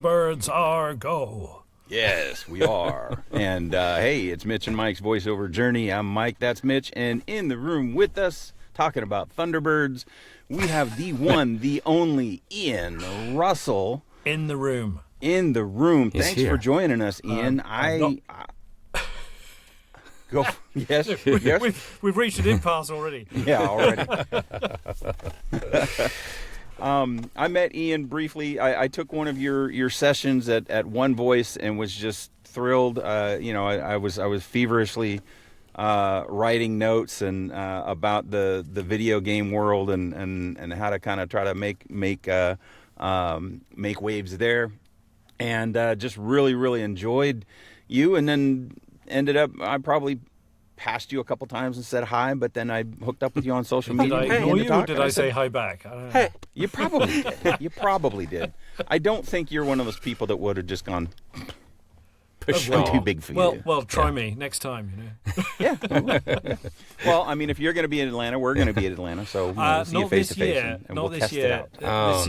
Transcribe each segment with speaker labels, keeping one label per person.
Speaker 1: Birds are go.
Speaker 2: Yes, we are. And hey, it's Mitch and Mike's voiceover journey. I'm Mike, that's Mitch, and in the room with us, talking about Thunderbirds, we have the one, the only Ian Russell.
Speaker 1: In the room.
Speaker 2: In the room.
Speaker 3: He's
Speaker 2: Thanks
Speaker 3: here.
Speaker 2: for joining us, Ian. Go. Yes. Yes.
Speaker 1: We've reached an impasse already.
Speaker 2: Yeah, already. I met Ian briefly. I took one of your sessions at One Voice and was just thrilled. I was feverishly writing notes and about the video game world and how to kind of try to make waves there, and just really enjoyed you. And then ended up, I probably passed you a couple times and said hi, but then I hooked up with you on social media.
Speaker 1: Did I ignore you, or did I say hi back? I don't know.
Speaker 2: Hey, you probably did. You probably did. I don't think you're one of those people that would have just gone, I'm too big for you.
Speaker 1: Well, try me next time,
Speaker 2: Yeah. Well, I mean, if you're going to be in Atlanta, we're going to be in Atlanta, so we'll see you face to face and we'll test it out.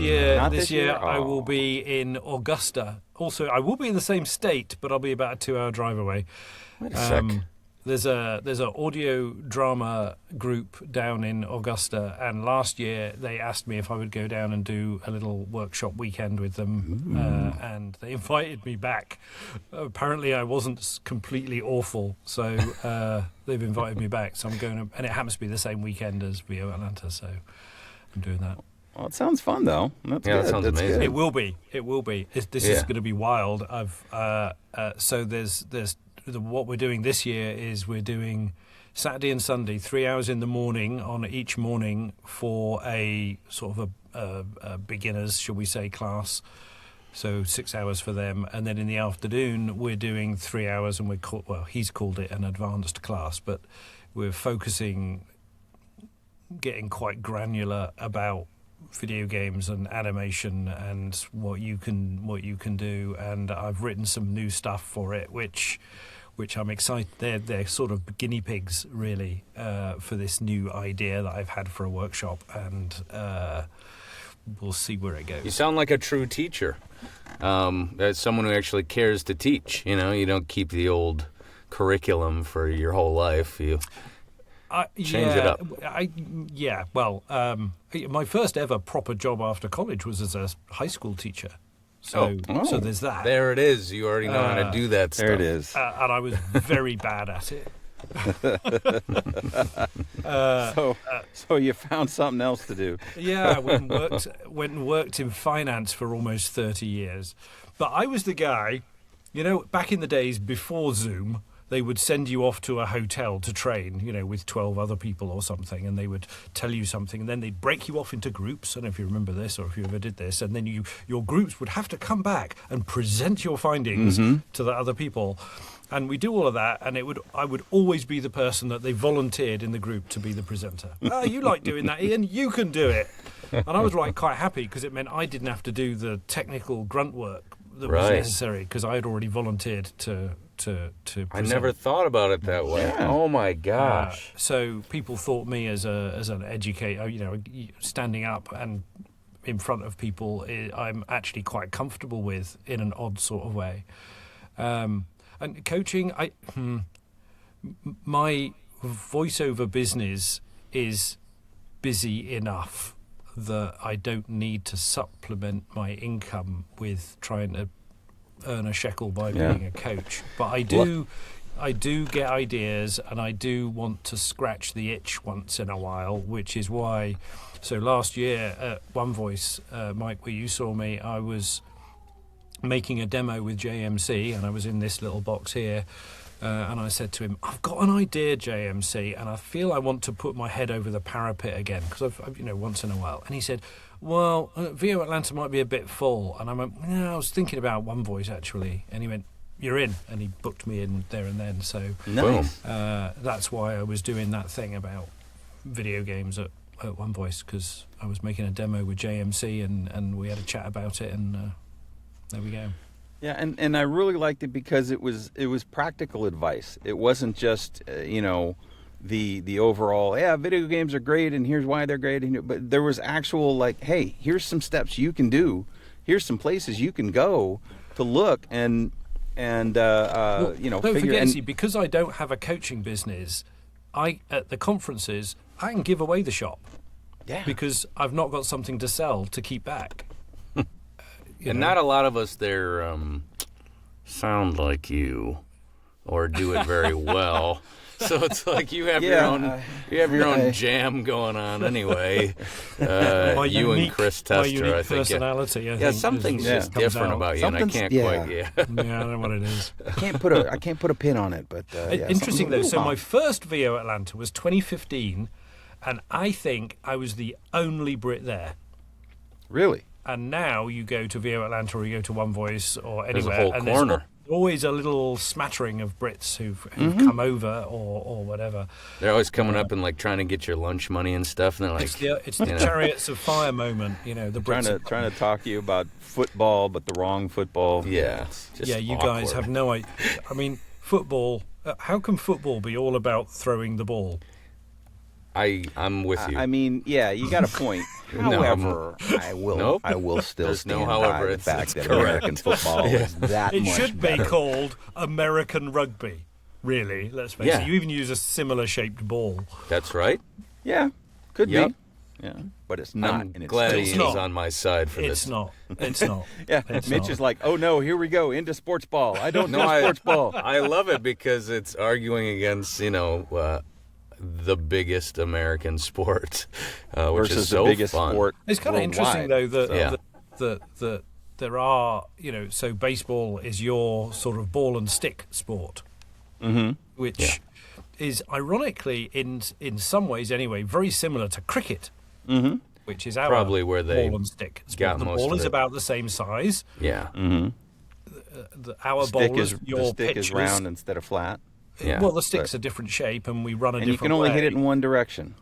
Speaker 1: This year, I will be in Augusta. Also, I will be in the same state, but I'll be about a 2-hour drive away.
Speaker 3: Wait a sec.
Speaker 1: There's an audio drama group down in Augusta, and last year they asked me if I would go down and do a little workshop weekend with them, and they invited me back. Apparently I wasn't completely awful, so they've invited me back, so I'm going to, and it happens to be the same weekend as VO Atlanta, so I'm doing that.
Speaker 2: Well, it sounds fun, though. That's good.
Speaker 3: That sounds amazing.
Speaker 2: Good.
Speaker 1: It will be. This is going to be wild. So there's what we're doing this year is we're doing Saturday and Sunday, 3 hours in the morning on each morning for a sort of a beginners, shall we say, class. So 6 hours for them, and then in the afternoon we're doing 3 hours, and he's called it an advanced class, but we're focusing, getting quite granular about video games and animation and what you can do, and I've written some new stuff for it, which I'm excited. They're sort of guinea pigs, really, for this new idea that I've had for a workshop, and we'll see where it goes.
Speaker 3: You sound like a true teacher. As someone who actually cares to teach. You don't keep the old curriculum for your whole life. You change it up.
Speaker 1: My first ever proper job after college was as a high school teacher. So there's that.
Speaker 3: There it is. You already know how to do that stuff.
Speaker 2: There it is.
Speaker 1: And I was very bad at it.
Speaker 2: So you found something else to do.
Speaker 1: Yeah, I went and worked in finance for almost 30 years. But I was the guy, back in the days before Zoom, they would send you off to a hotel to train, with 12 other people or something, and they would tell you something, and then they'd break you off into groups. I don't know if you remember this or if you ever did this, and then your groups would have to come back and present your findings to the other people. And we do all of that, and I would always be the person that they volunteered in the group to be the presenter. You like doing that, Ian? You can do it. And I was quite happy, because it meant I didn't have to do the technical grunt work that was necessary, because I had already volunteered to present.
Speaker 3: I never thought about it that way.
Speaker 2: Yeah.
Speaker 3: Oh my gosh!
Speaker 1: So people thought me as an educator, standing up and in front of people, I'm actually quite comfortable with, in an odd sort of way. And coaching, my voiceover business is busy enough that I don't need to supplement my income with trying to earn a shekel by being a coach. But I do get ideas, and I do want to scratch the itch once in a while, which is why. So last year at One Voice, Mike, where you saw me, I was making a demo with JMC, and I was in this little box here. And I said to him, I've got an idea, JMC, and I feel I want to put my head over the parapet again, because I've once in a while. And he said, well, VO Atlanta might be a bit full. And I went, I was thinking about One Voice, actually. And he went, you're in. And he booked me in there and then. So
Speaker 2: Nice.
Speaker 1: That's why I was doing that thing about video games at One Voice, because I was making a demo with JMC, and we had a chat about it, and there we go.
Speaker 2: Yeah, and I really liked it because it was practical advice. It wasn't just the overall, video games are great and here's why they're great, but there was actual hey, here's some steps you can do here's some places you can go to look and
Speaker 1: Well,
Speaker 2: you know,
Speaker 1: don't
Speaker 2: figure.
Speaker 1: forget,
Speaker 2: And
Speaker 1: see, because I don't have a coaching business, at the conferences I can give away the shop
Speaker 2: yeah,
Speaker 1: because I've not got something to sell to keep back.
Speaker 3: And not a lot of us there sound like you or do it very well. So it's like you have your own jam going on anyway. You and Chris
Speaker 1: my
Speaker 3: Tester,
Speaker 1: unique
Speaker 3: I think.
Speaker 1: personality. I
Speaker 3: Yeah,
Speaker 1: think
Speaker 3: something's
Speaker 1: is-
Speaker 3: just
Speaker 1: comes
Speaker 3: different
Speaker 1: out.
Speaker 3: about you, and I can't quite. Yeah.
Speaker 1: Yeah, I don't know what it is.
Speaker 2: I can't put a pin on it, but
Speaker 1: Interesting though. So
Speaker 2: something-
Speaker 1: my first VO Atlanta was 2015, and I think I was the only Brit there.
Speaker 2: really.
Speaker 1: And now you go to VO Atlanta or you go to One Voice or
Speaker 3: There's a
Speaker 1: anywhere,
Speaker 3: whole
Speaker 1: and
Speaker 3: corner.
Speaker 1: there's always a little smattering of Brits who've come over or whatever.
Speaker 3: They're always coming up and like trying to get your lunch money and stuff, and they're like,
Speaker 1: It's the Chariots of Fire moment, the Brits.
Speaker 2: Trying to talk to you about football, but the wrong football.
Speaker 3: yeah, just
Speaker 1: Yeah, you
Speaker 3: awkward.
Speaker 1: guys have no idea. I mean, football. How can football be all about throwing the ball?
Speaker 3: I'm with you.
Speaker 2: I mean, yeah, you got a point.
Speaker 3: No,
Speaker 2: However, I will still
Speaker 3: There's no
Speaker 2: stand
Speaker 3: however,
Speaker 2: by the
Speaker 3: it's
Speaker 2: fact that
Speaker 3: correct.
Speaker 2: American football is that
Speaker 1: It
Speaker 2: much
Speaker 1: should be
Speaker 2: better.
Speaker 1: called American rugby. Really, let's face
Speaker 3: Yeah.
Speaker 1: it. You even use a similar shaped ball.
Speaker 3: That's right.
Speaker 2: Yeah, could
Speaker 3: Yep.
Speaker 2: be. Yeah, but it's not.
Speaker 3: I'm
Speaker 2: and it's
Speaker 3: glad
Speaker 2: still-
Speaker 3: Ian's
Speaker 1: not.
Speaker 3: on my side for
Speaker 1: It's
Speaker 3: this.
Speaker 1: not. It's not.
Speaker 2: Yeah,
Speaker 1: It's
Speaker 2: Mitch
Speaker 1: not.
Speaker 2: is like, oh no, here we go into sports ball. I don't
Speaker 3: No,
Speaker 2: know sports ball.
Speaker 3: I love it because it's arguing against the biggest American sport, which
Speaker 2: Versus
Speaker 3: is so
Speaker 2: the biggest
Speaker 3: fun.
Speaker 2: sport.
Speaker 1: It's kind of interesting
Speaker 2: worldwide.
Speaker 1: though
Speaker 3: Yeah.
Speaker 1: that there are so baseball is your sort of ball and stick sport, which is ironically in some ways anyway very similar to cricket, which is our
Speaker 3: Probably where they
Speaker 1: ball and stick sport.
Speaker 3: got
Speaker 1: The
Speaker 3: most
Speaker 1: ball
Speaker 3: of
Speaker 1: is
Speaker 3: it.
Speaker 1: about the same size.
Speaker 3: Yeah.
Speaker 1: Our
Speaker 2: Stick
Speaker 1: bowlers,
Speaker 2: is
Speaker 1: your
Speaker 2: the stick
Speaker 1: pitchers,
Speaker 2: is round instead of flat,
Speaker 3: Yeah.
Speaker 1: well, the stick's a different shape, and we run a
Speaker 2: and you
Speaker 1: different
Speaker 2: can only
Speaker 1: way.
Speaker 2: hit it in one direction.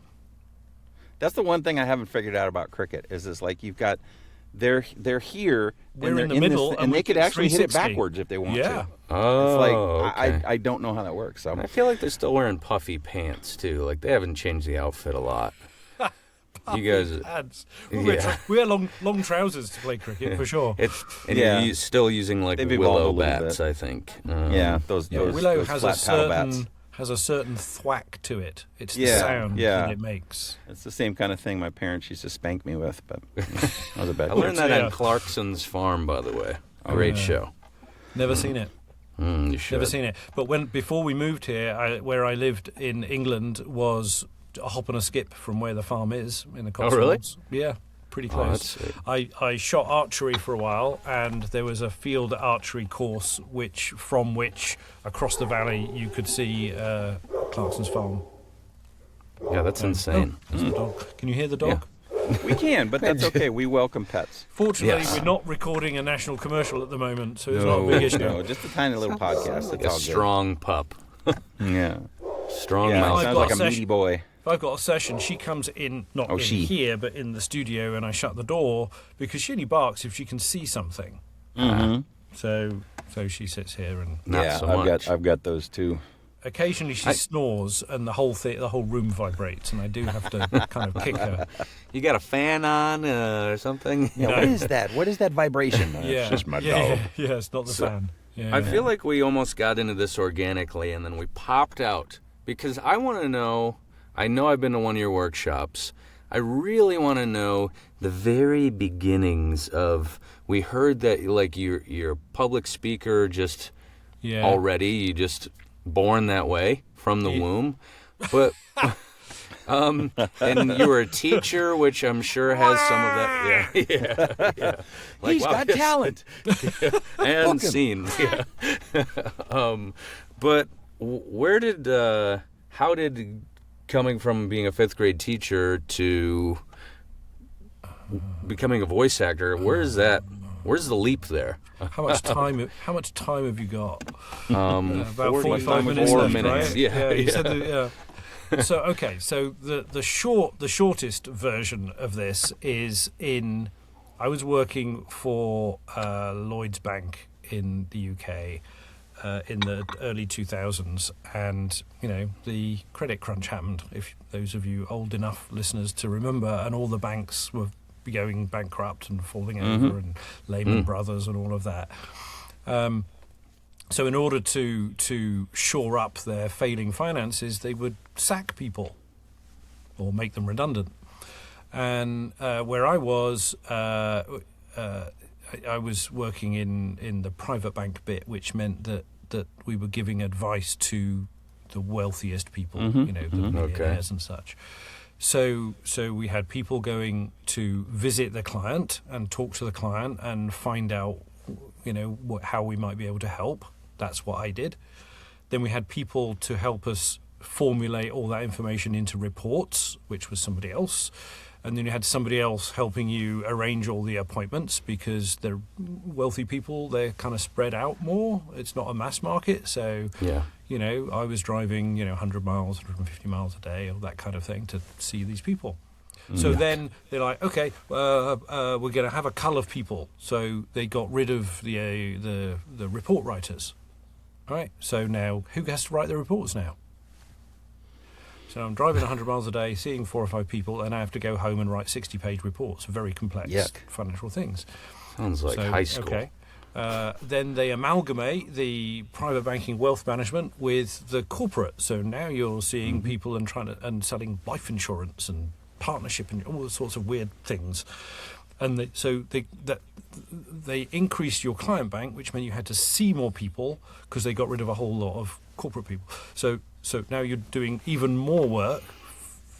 Speaker 2: That's the one thing I haven't figured out about cricket. Is like you've got they're here,
Speaker 1: We're
Speaker 2: and they're
Speaker 1: in the middle,
Speaker 2: this,
Speaker 1: and
Speaker 2: and
Speaker 1: we
Speaker 2: they could
Speaker 1: can
Speaker 2: actually hit it
Speaker 1: 360.
Speaker 2: backwards if they want
Speaker 1: Yeah.
Speaker 2: to.
Speaker 3: Oh,
Speaker 2: It's like
Speaker 3: okay.
Speaker 2: I don't know how that works. So
Speaker 3: I feel like they're still wearing puffy pants too. Like they haven't changed the outfit a lot. You guys,
Speaker 1: Ads.
Speaker 3: Yeah.
Speaker 1: We wear long trousers to play cricket for sure.
Speaker 3: and
Speaker 2: Yeah.
Speaker 3: you're still using like
Speaker 2: They've evolved a
Speaker 3: willow
Speaker 2: little
Speaker 3: bats,
Speaker 2: bit.
Speaker 3: I think.
Speaker 2: yeah, those
Speaker 1: Willow
Speaker 2: those
Speaker 1: has
Speaker 2: flat paddle bats.
Speaker 1: has a certain thwack to it. It's the
Speaker 2: Yeah,
Speaker 1: sound
Speaker 2: yeah.
Speaker 1: that it makes.
Speaker 2: It's the same kind of thing my parents used to spank me with, but that was a bad.
Speaker 3: I learned that
Speaker 1: Yeah.
Speaker 3: on Clarkson's Farm, by the way. Great show.
Speaker 1: Never seen it.
Speaker 3: You should.
Speaker 1: Never seen it. But before we moved here, where I lived in England was a hop and a skip from where the farm is in the Cotswolds.
Speaker 3: really?
Speaker 1: Yeah, pretty
Speaker 3: Oh,
Speaker 1: close.
Speaker 3: that's
Speaker 1: I shot archery for a while, and there was a field archery course from which across the valley you could see Clarkson's farm.
Speaker 3: Yeah, that's insane.
Speaker 1: There's the dog. Can you hear the dog?
Speaker 2: We can, but that's okay. We welcome pets.
Speaker 1: Fortunately,
Speaker 3: Yes.
Speaker 1: we're not recording a national commercial at the moment, so it's
Speaker 3: No,
Speaker 1: not a big issue.
Speaker 2: No, just a tiny little podcast.
Speaker 3: Like
Speaker 2: That's
Speaker 3: a
Speaker 2: all
Speaker 3: strong pup.
Speaker 2: good. Yeah,
Speaker 3: Strong
Speaker 2: yeah.
Speaker 3: mouth.
Speaker 1: I've
Speaker 2: Sounds
Speaker 1: got
Speaker 2: like
Speaker 1: a
Speaker 2: a
Speaker 1: session-
Speaker 2: meaty boy.
Speaker 1: If I've got a session, she comes in, not in
Speaker 2: she.
Speaker 1: here, but in the studio, and I shut the door because she only barks if she can see something. So she sits here, and
Speaker 3: Not
Speaker 2: yeah,
Speaker 3: so
Speaker 2: I've
Speaker 3: much.
Speaker 2: got those too.
Speaker 1: occasionally she snores, and the whole room vibrates, and I do have to kind of kick her.
Speaker 3: You got a fan on or something?
Speaker 2: Yeah,
Speaker 1: No.
Speaker 2: what is that? What is that vibration?
Speaker 1: Yeah,
Speaker 2: It's just my
Speaker 1: yeah,
Speaker 2: dog.
Speaker 1: yeah, it's not the fan. Yeah,
Speaker 3: I
Speaker 1: yeah.
Speaker 3: feel like we almost got into this organically and then we popped out because I want to know. I know I've been to one of your workshops. I really want to know the very beginnings of. We heard that like you're a public speaker just
Speaker 1: Yeah.
Speaker 3: already. You just born that way from the womb, but. And you were a teacher, which I'm sure has some of that. Yeah, yeah. Like,
Speaker 2: He's
Speaker 3: wow,
Speaker 2: got
Speaker 3: yes.
Speaker 2: talent.
Speaker 3: And scene. Yeah. But how did coming from being a fifth grade teacher to becoming a voice actor, where's the leap there?
Speaker 1: How much time have you got? About 45
Speaker 3: 45
Speaker 1: minutes left, right?
Speaker 3: Yeah,
Speaker 1: you
Speaker 3: yeah.
Speaker 1: said that, yeah. So okay, so the shortest version of this is in. I was working for Lloyds Bank in the UK in the early 2000s, and the credit crunch happened. If those of you old enough listeners to remember, and all the banks were going bankrupt and falling over, and Lehman Brothers and all of that. So in order to shore up their failing finances, they would sack people or make them redundant. And where I was, I was working in the private bank bit, which meant that we were giving advice to the wealthiest people, the millionaires and such. So we had people going to visit the client and talk to the client and find out, how we might be able to help. That's what I did. Then we had people to help us formulate all that information into reports, which was somebody else. And then you had somebody else helping you arrange all the appointments, because they're wealthy people, they're kind of spread out more. It's not a mass market. So, I was driving, 100 miles, 150 miles a day, or that kind of thing, to see these people. So then they're like, okay, we're going to have a cull of people. So they got rid of the report writers. All right. So now who has to write the reports now? So I'm driving 100 miles a day, seeing 4 or 5 people, and I have to go home and write 60-page reports, very complex financial things.
Speaker 3: Sounds like high school.
Speaker 1: Okay. Then they amalgamate the private banking wealth management with the corporate. So now you're seeing people and selling life insurance and partnership and all sorts of weird things. And they increased your client bank, which meant you had to see more people because they got rid of a whole lot of corporate people. So now you're doing even more work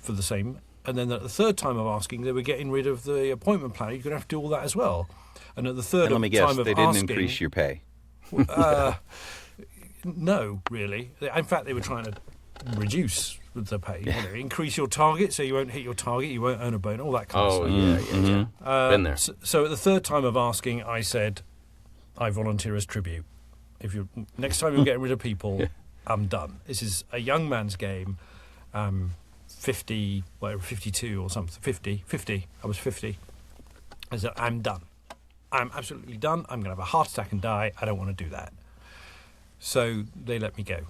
Speaker 1: for the same. And then at the third time of asking, they were getting rid of the appointment planner. You're going to have to do all that as well. And at the third
Speaker 2: let me guess,
Speaker 1: time of
Speaker 2: they
Speaker 1: asking,
Speaker 2: didn't increase your pay.
Speaker 1: No, really. In fact, they were trying to reduce the pay. Increase your target so you won't hit your target, you won't earn a bonus, all that kind of stuff.
Speaker 3: Yeah. Been there.
Speaker 1: So at the third time of asking, I said, I volunteer as tribute. Next time you're getting rid of people, I'm done. This is a young man's game. 52 or something. 50. I was 50. I said, I'm done. I'm absolutely done. I'm going to have a heart attack and die. I don't want to do that. So they let me go.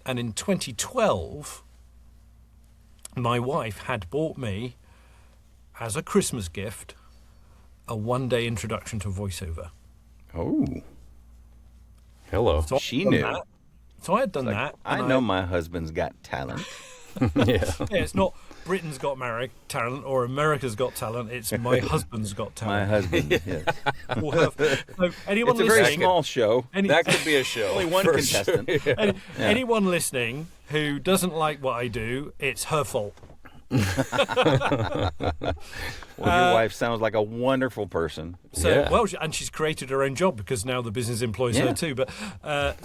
Speaker 1: And in 2012, my wife had bought me, as a Christmas gift, a one-day introduction to voiceover.
Speaker 2: Oh.
Speaker 3: Hello.
Speaker 1: So
Speaker 2: she knew.
Speaker 1: So I had done that.
Speaker 2: I know my husband's got talent.
Speaker 1: Yeah, it's not Britain's Got Talent or America's Got Talent. It's my husband's got talent.
Speaker 2: My husband, yes.
Speaker 1: So anyone
Speaker 2: it's a very small show.
Speaker 3: That could be a show.
Speaker 2: Only one contestant.
Speaker 3: Sure.
Speaker 1: Anyone listening who doesn't like what I do, it's her fault.
Speaker 2: Well, your wife sounds like a wonderful person.
Speaker 1: And she's created her own job because now the business employs her too. But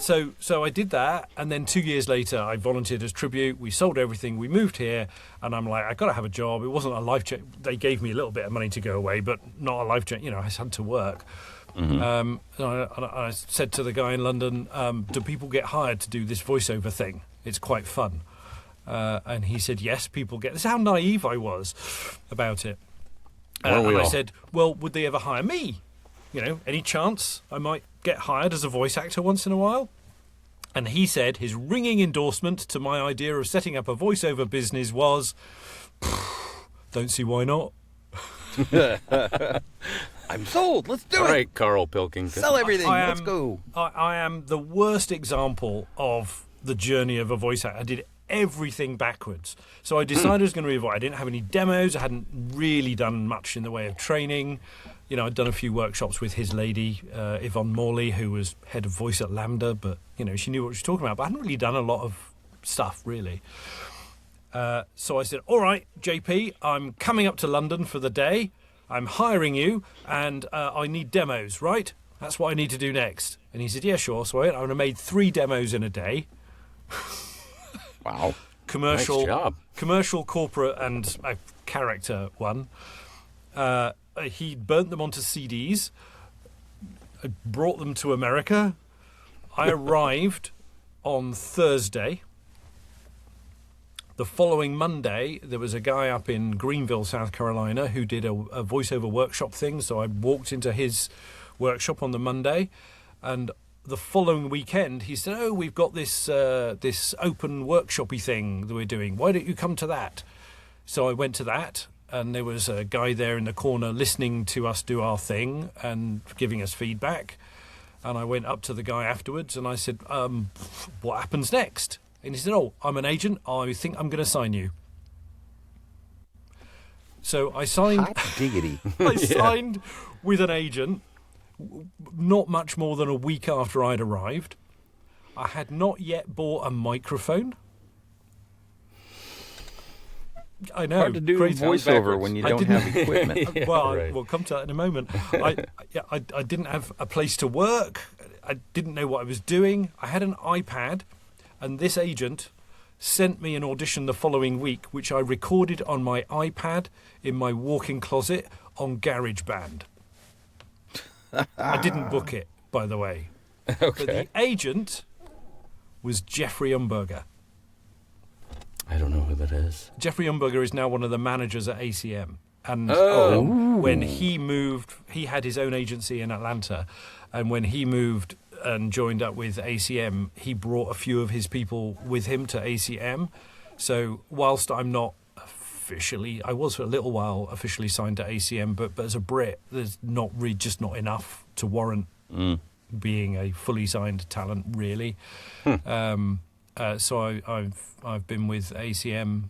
Speaker 1: so I did that, and then 2 years later, I volunteered as tribute. We sold everything. We moved here, and I'm like, I got to have a job. It wasn't a life check. They gave me a little bit of money to go away, but not a life check. I had to work. And I said to the guy in London, "Do people get hired to do this voiceover thing? It's quite fun." And he said, yes, people get this. How naive I was about it. And I said, well, would they ever hire me? Any chance I might get hired as a voice actor once in a while? And he said his ringing endorsement to my idea of setting up a voiceover business was, don't see why not.
Speaker 2: I'm sold. Let's do it.
Speaker 3: All right, Carl Pilkington.
Speaker 2: Sell everything. Let's go.
Speaker 1: I am the worst example of the journey of a voice actor. I did everything backwards. So I decided I was going to be a voice. I didn't have any demos. I hadn't really done much in the way of training. I'd done a few workshops with his lady, Yvonne Morley, who was head of voice at Lambda, but, she knew what she was talking about. But I hadn't really done a lot of stuff, really. So I said, all right, JP, I'm coming up to London for the day. I'm hiring you, and I need demos, right? That's what I need to do next. And he said, yeah, sure. So I made 3 demos in a day.
Speaker 2: Wow.
Speaker 1: Commercial,
Speaker 3: nice job.
Speaker 1: Commercial, corporate, and a character one. He burnt them onto CDs, brought them to America. I arrived on Thursday. The following Monday, there was a guy up in Greenville, South Carolina, who did a voiceover workshop thing. So I walked into his workshop on the Monday, and the following weekend, he said, "Oh, we've got this open workshopy thing that we're doing. Why don't you come to that?" So I went to that, and there was a guy there in the corner listening to us do our thing and giving us feedback. And I went up to the guy afterwards and I said, what happens next? And he said, oh, I'm an agent. I think I'm going to sign you. So I signed.
Speaker 2: Hot diggity.
Speaker 1: I signed with an agent not much more than a week after I'd arrived. I had not yet bought a microphone. I know.
Speaker 2: Hard to do
Speaker 1: crazy.
Speaker 2: voiceover when you don't have equipment.
Speaker 1: Well,
Speaker 3: right.
Speaker 1: we'll come to that in a moment. I didn't have a place to work. I didn't know what I was doing. I had an iPad, and this agent sent me an audition the following week, which I recorded on my iPad in my walk-in closet on GarageBand. I didn't book it, by the way.
Speaker 3: Okay.
Speaker 1: But the agent was Jeffrey Umberger.
Speaker 3: I don't know who that is.
Speaker 1: Jeffrey Umberger is now one of the managers at ACM. And
Speaker 3: Oh.
Speaker 1: when he moved, he had his own agency in Atlanta. And when he moved and joined up with ACM, he brought a few of his people with him to ACM. So whilst I'm not officially, I was for a little while officially signed to ACM, but as a Brit, there's just not enough to warrant being a fully signed talent, really. So I've been with ACM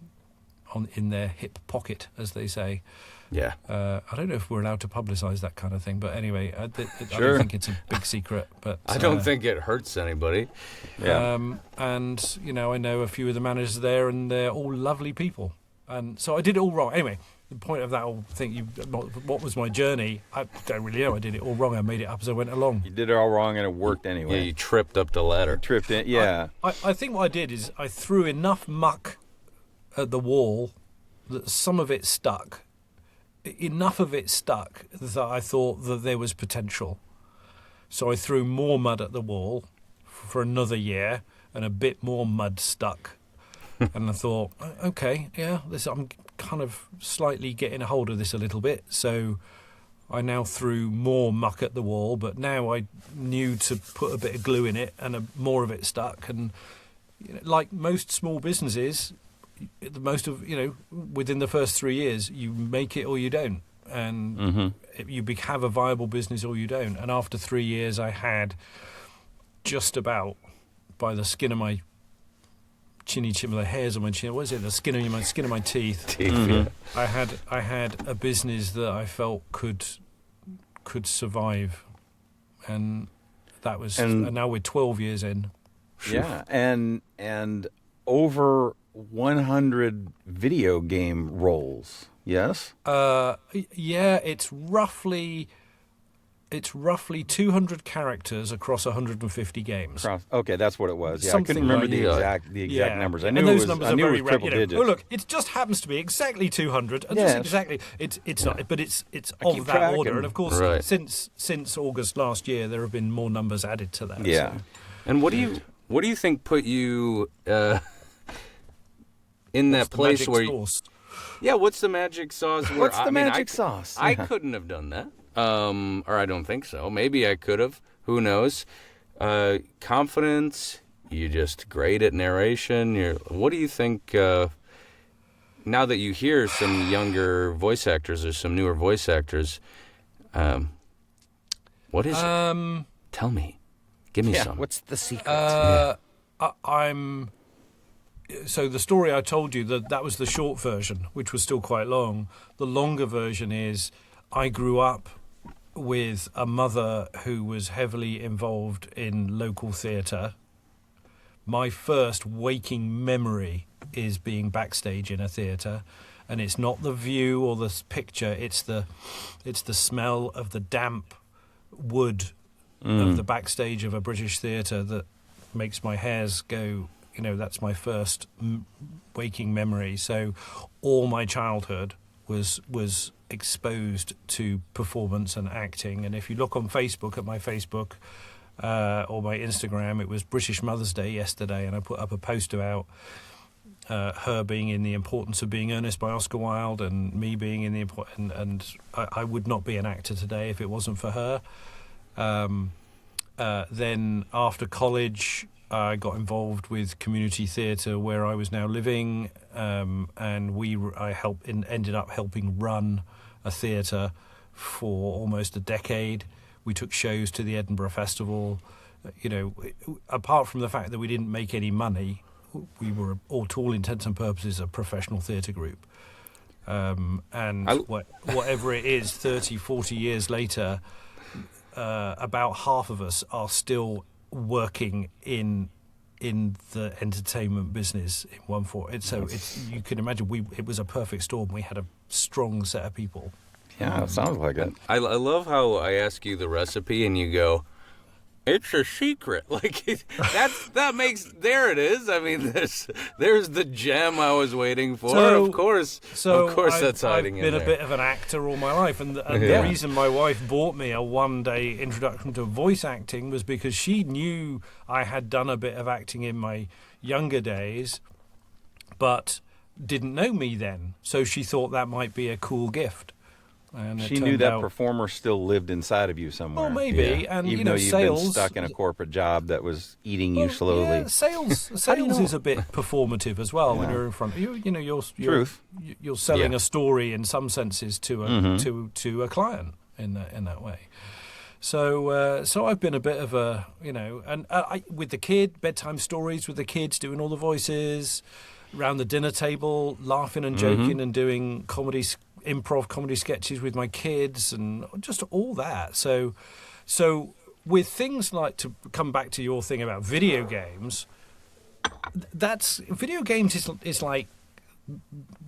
Speaker 1: in their hip pocket, as they say.
Speaker 3: Yeah.
Speaker 1: I don't know if we're allowed to publicise that kind of thing, but anyway, I
Speaker 2: Sure.
Speaker 1: don't think it's a big secret. But
Speaker 3: I don't think it hurts anybody.
Speaker 2: Yeah.
Speaker 1: And I know a few of the managers there, and they're all lovely people. And so I did it all wrong. Anyway, the point of that whole thing, what was my journey? I don't really know. I did it all wrong. I made it up as I went along.
Speaker 2: You did it all wrong and it worked anyway.
Speaker 3: Yeah, you tripped up the ladder.
Speaker 2: Tripped in. Yeah.
Speaker 1: I think what I did is I threw enough muck at the wall that some of it stuck. Enough of it stuck that I thought that there was potential. So I threw more mud at the wall for another year, and a bit more mud stuck. And I thought, okay, yeah, I'm kind of slightly getting a hold of this a little bit. So I now threw more muck at the wall, but now I knew to put a bit of glue in it, and more of it stuck. And like most small businesses, within the first 3 years, you make it or you don't, and you have a viable business or you don't. And after 3 years, I had just about, by the skin of my the hairs on my chin, what is it? The skin of my teeth.
Speaker 3: Yeah.
Speaker 1: I had a business that I felt could survive, and that was. And now we're 12 years in.
Speaker 2: Yeah, and over 100 video game roles. Yes.
Speaker 1: Yeah, it's roughly 200 characters across 150 games.
Speaker 2: Okay, that's what it was. Yeah, I
Speaker 1: Something
Speaker 2: couldn't remember
Speaker 1: like
Speaker 2: the exact numbers. I knew
Speaker 1: and those
Speaker 2: it was,
Speaker 1: numbers
Speaker 2: I
Speaker 1: are
Speaker 2: knew
Speaker 1: very
Speaker 2: it was triple digits.
Speaker 1: Oh, look, it just happens to be exactly 200. And just exactly, it's not, but it's of that order. And of course, since August last year, there have been more numbers added to that.
Speaker 2: Yeah.
Speaker 1: So.
Speaker 3: And what do you think put you in that place where? Yeah, what's the magic sauce?
Speaker 2: What's the magic sauce?
Speaker 3: I couldn't have done that. Or I don't think so. Maybe I could have. Who knows? Confidence. You're just great at narration. What do you think? Now that you hear some younger voice actors or some newer voice actors, what is it? Tell me. Give me some.
Speaker 2: What's the secret?
Speaker 1: So the story I told you, that was the short version, which was still quite long. The longer version is I grew up with a mother who was heavily involved in local theatre. My first waking memory is being backstage in a theatre, and it's not the view or the picture, it's the smell of the damp wood of the backstage of a British theatre that makes my hairs go, that's my first waking memory. So all my childhood was exposed to performance and acting. And if you look on Facebook, at my Facebook or my Instagram, it was British Mother's Day yesterday, and I put up a post about her being in The Importance of Being Earnest by Oscar Wilde, and me being in and I would not be an actor today if it wasn't for her. Then after college, I got involved with community theatre where I was now living, and I ended up helping run a theatre for almost a decade. We took shows to the Edinburgh Festival. Apart from the fact that we didn't make any money, we were, to all intents and purposes, a professional theatre group. Whatever it is, 30, 40 years later, about half of us are still working in the entertainment business in one form. So you can imagine it was a perfect storm. We had a strong set of people.
Speaker 2: Yeah, it sounds like it.
Speaker 3: I love how I ask you the recipe and you go, it's a secret. Like there it is. I mean, there's the gem I was waiting for. Of course, that's hiding in there.
Speaker 1: I've been a bit of an actor all my life, and the reason my wife bought me a one-day introduction to voice acting was because she knew I had done a bit of acting in my younger days, but didn't know me then. So she thought that might be a cool gift. And
Speaker 2: she knew that performer still lived inside of you somewhere.
Speaker 1: Oh, maybe. Yeah. And
Speaker 2: even though you've been stuck in a corporate job that was eating you slowly. Yeah,
Speaker 1: sales is a bit performative as well. When you're in front. You're selling a story in some senses to a client in that way. So I've been a bit of a and with the kid, bedtime stories with the kids, doing all the voices, around the dinner table, laughing and joking and doing improv comedy sketches with my kids and just all that. So with things like, to come back to your thing about video games, video games is like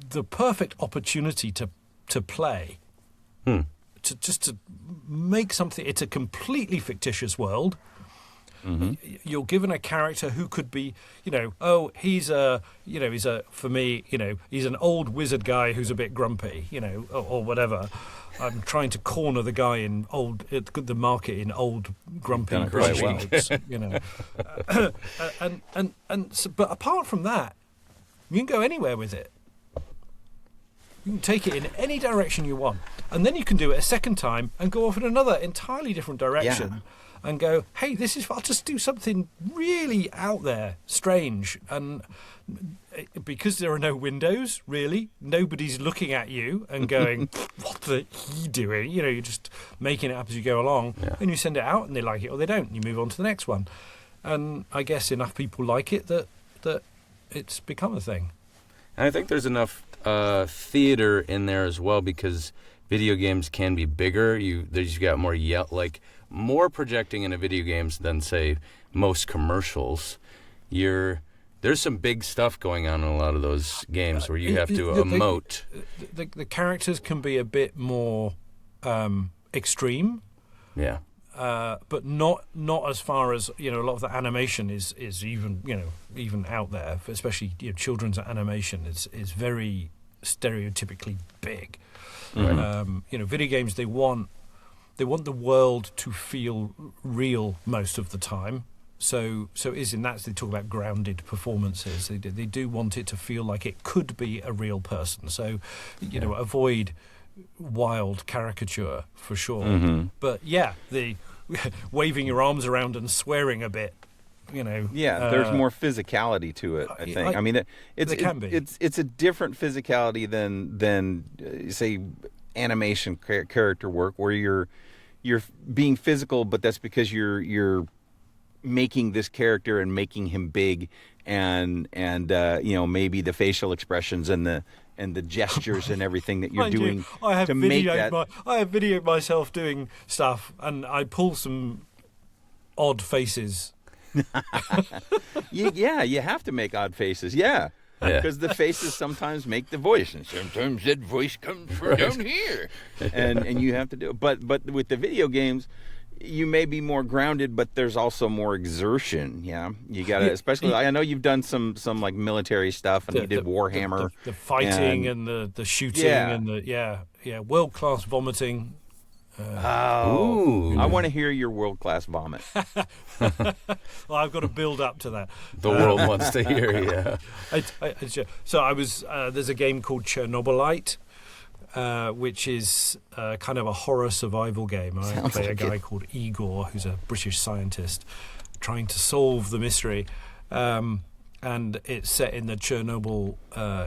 Speaker 1: the perfect opportunity to play, to make something. It's a completely fictitious world. You're given a character who could be, he's for me, he's an old wizard guy who's a bit grumpy, or whatever. I'm trying to corner the guy in the market in old grumpy British clothes, but apart from that, you can go anywhere with it. You can take it in any direction you want, and then you can do it a second time and go off in another entirely different direction. Yeah. And go, hey, I'll just do something really out there, strange. And because there are no windows, really, nobody's looking at you and going, what the he doing? You're just making it up as you go along. Yeah. And you send it out and they like it or they don't. And you move on to the next one. And I guess enough people like it that it's become a thing.
Speaker 3: And I think there's enough theater in there as well, because video games can be bigger. You've got more projecting into video games than, say, most commercials. There's some big stuff going on in a lot of those games where you have to emote.
Speaker 1: The characters can be a bit more extreme. Yeah. But not as far as, a lot of the animation is even out there, especially children's animation is very stereotypically big. Video games, they want the world to feel real most of the time. So is in that they talk about grounded performances. They do want it to feel like it could be a real person. So avoid wild caricature for sure. But the waving your arms around and swearing a bit.
Speaker 2: There's more physicality to it. I think. I mean, it's a different physicality than say animation character work where you're being physical, but that's because you're making this character and making him big, and maybe the facial expressions and the gestures and everything that you're doing to make that.
Speaker 1: I have videoed myself doing stuff, and I pull some odd faces.
Speaker 2: You have to make odd faces. Yeah. Because the faces sometimes make the voice, and sometimes that voice comes from down here, and you have to do it. But with the video games, you may be more grounded, but there's also more exertion. Yeah, you got to, especially. I know you've done some like military stuff, and you did Warhammer,
Speaker 1: the fighting and the shooting and the world-class vomiting.
Speaker 2: I want to hear your world-class vomit.
Speaker 1: Well, I've got to build up to that.
Speaker 3: The world wants to hear,
Speaker 1: So I was. There's a game called Chernobylite, which is kind of a horror survival game. I play a guy called Igor, who's a British scientist, trying to solve the mystery. And it's set in the Chernobyl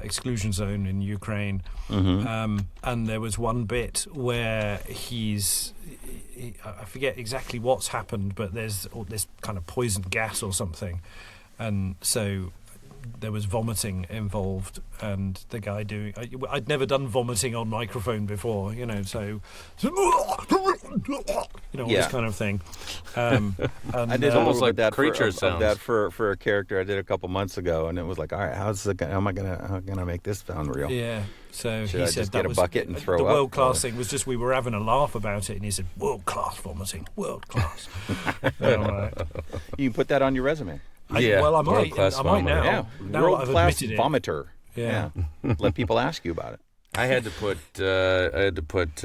Speaker 1: exclusion zone in Ukraine. And there was one bit where I forget exactly what's happened, but there's this kind of poison gas or something. And so there was vomiting involved, and the guy I'd never done vomiting on microphone before, so this kind of thing. And,
Speaker 2: I did
Speaker 3: almost like
Speaker 2: that
Speaker 3: creature
Speaker 2: sounds.
Speaker 3: sounds.
Speaker 2: That for a character I did a couple months ago, and it was like, all right, how am I gonna make this sound real?
Speaker 1: Yeah. So
Speaker 2: Should
Speaker 1: he
Speaker 2: I
Speaker 1: said
Speaker 2: just
Speaker 1: that
Speaker 2: get a
Speaker 1: was
Speaker 2: bucket and throw
Speaker 1: the
Speaker 2: up?
Speaker 1: world class thing was just we were having a laugh about it, and he said world class vomiting, world class. All right.
Speaker 2: You can put that on your resume.
Speaker 1: Well, I might
Speaker 3: vomiter.
Speaker 1: now.
Speaker 2: Yeah,
Speaker 1: Now
Speaker 2: world
Speaker 1: I've
Speaker 2: class
Speaker 1: admitted it.
Speaker 2: vomiter.
Speaker 1: Yeah.
Speaker 2: Let people ask you about it.
Speaker 3: I had to put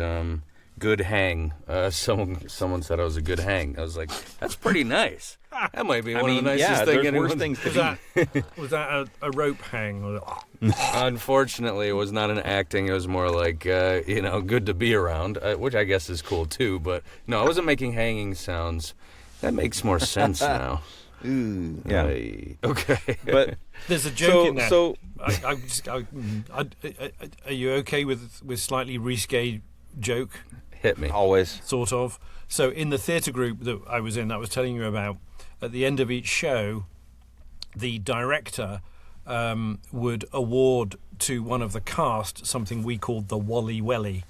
Speaker 3: good hang. Someone said I was a good hang. I was like, that's pretty nice. That might be one of the nicest things.
Speaker 2: There's worse things to be.
Speaker 1: Was that a rope hang?
Speaker 3: Unfortunately, it was not an acting. It was more like, good to be around, which I guess is cool too. But no, I wasn't making hanging sounds. That makes more sense now.
Speaker 2: Ooh, yeah.
Speaker 3: Okay.
Speaker 2: But
Speaker 1: there's a joke in there.
Speaker 2: So
Speaker 1: are you okay with slightly risque joke?
Speaker 3: Hit me.
Speaker 2: always.
Speaker 1: Sort of. So in the theatre group that I was in, that I was telling you about, at the end of each show, the director would award to one of the cast something we called the Wally Welly,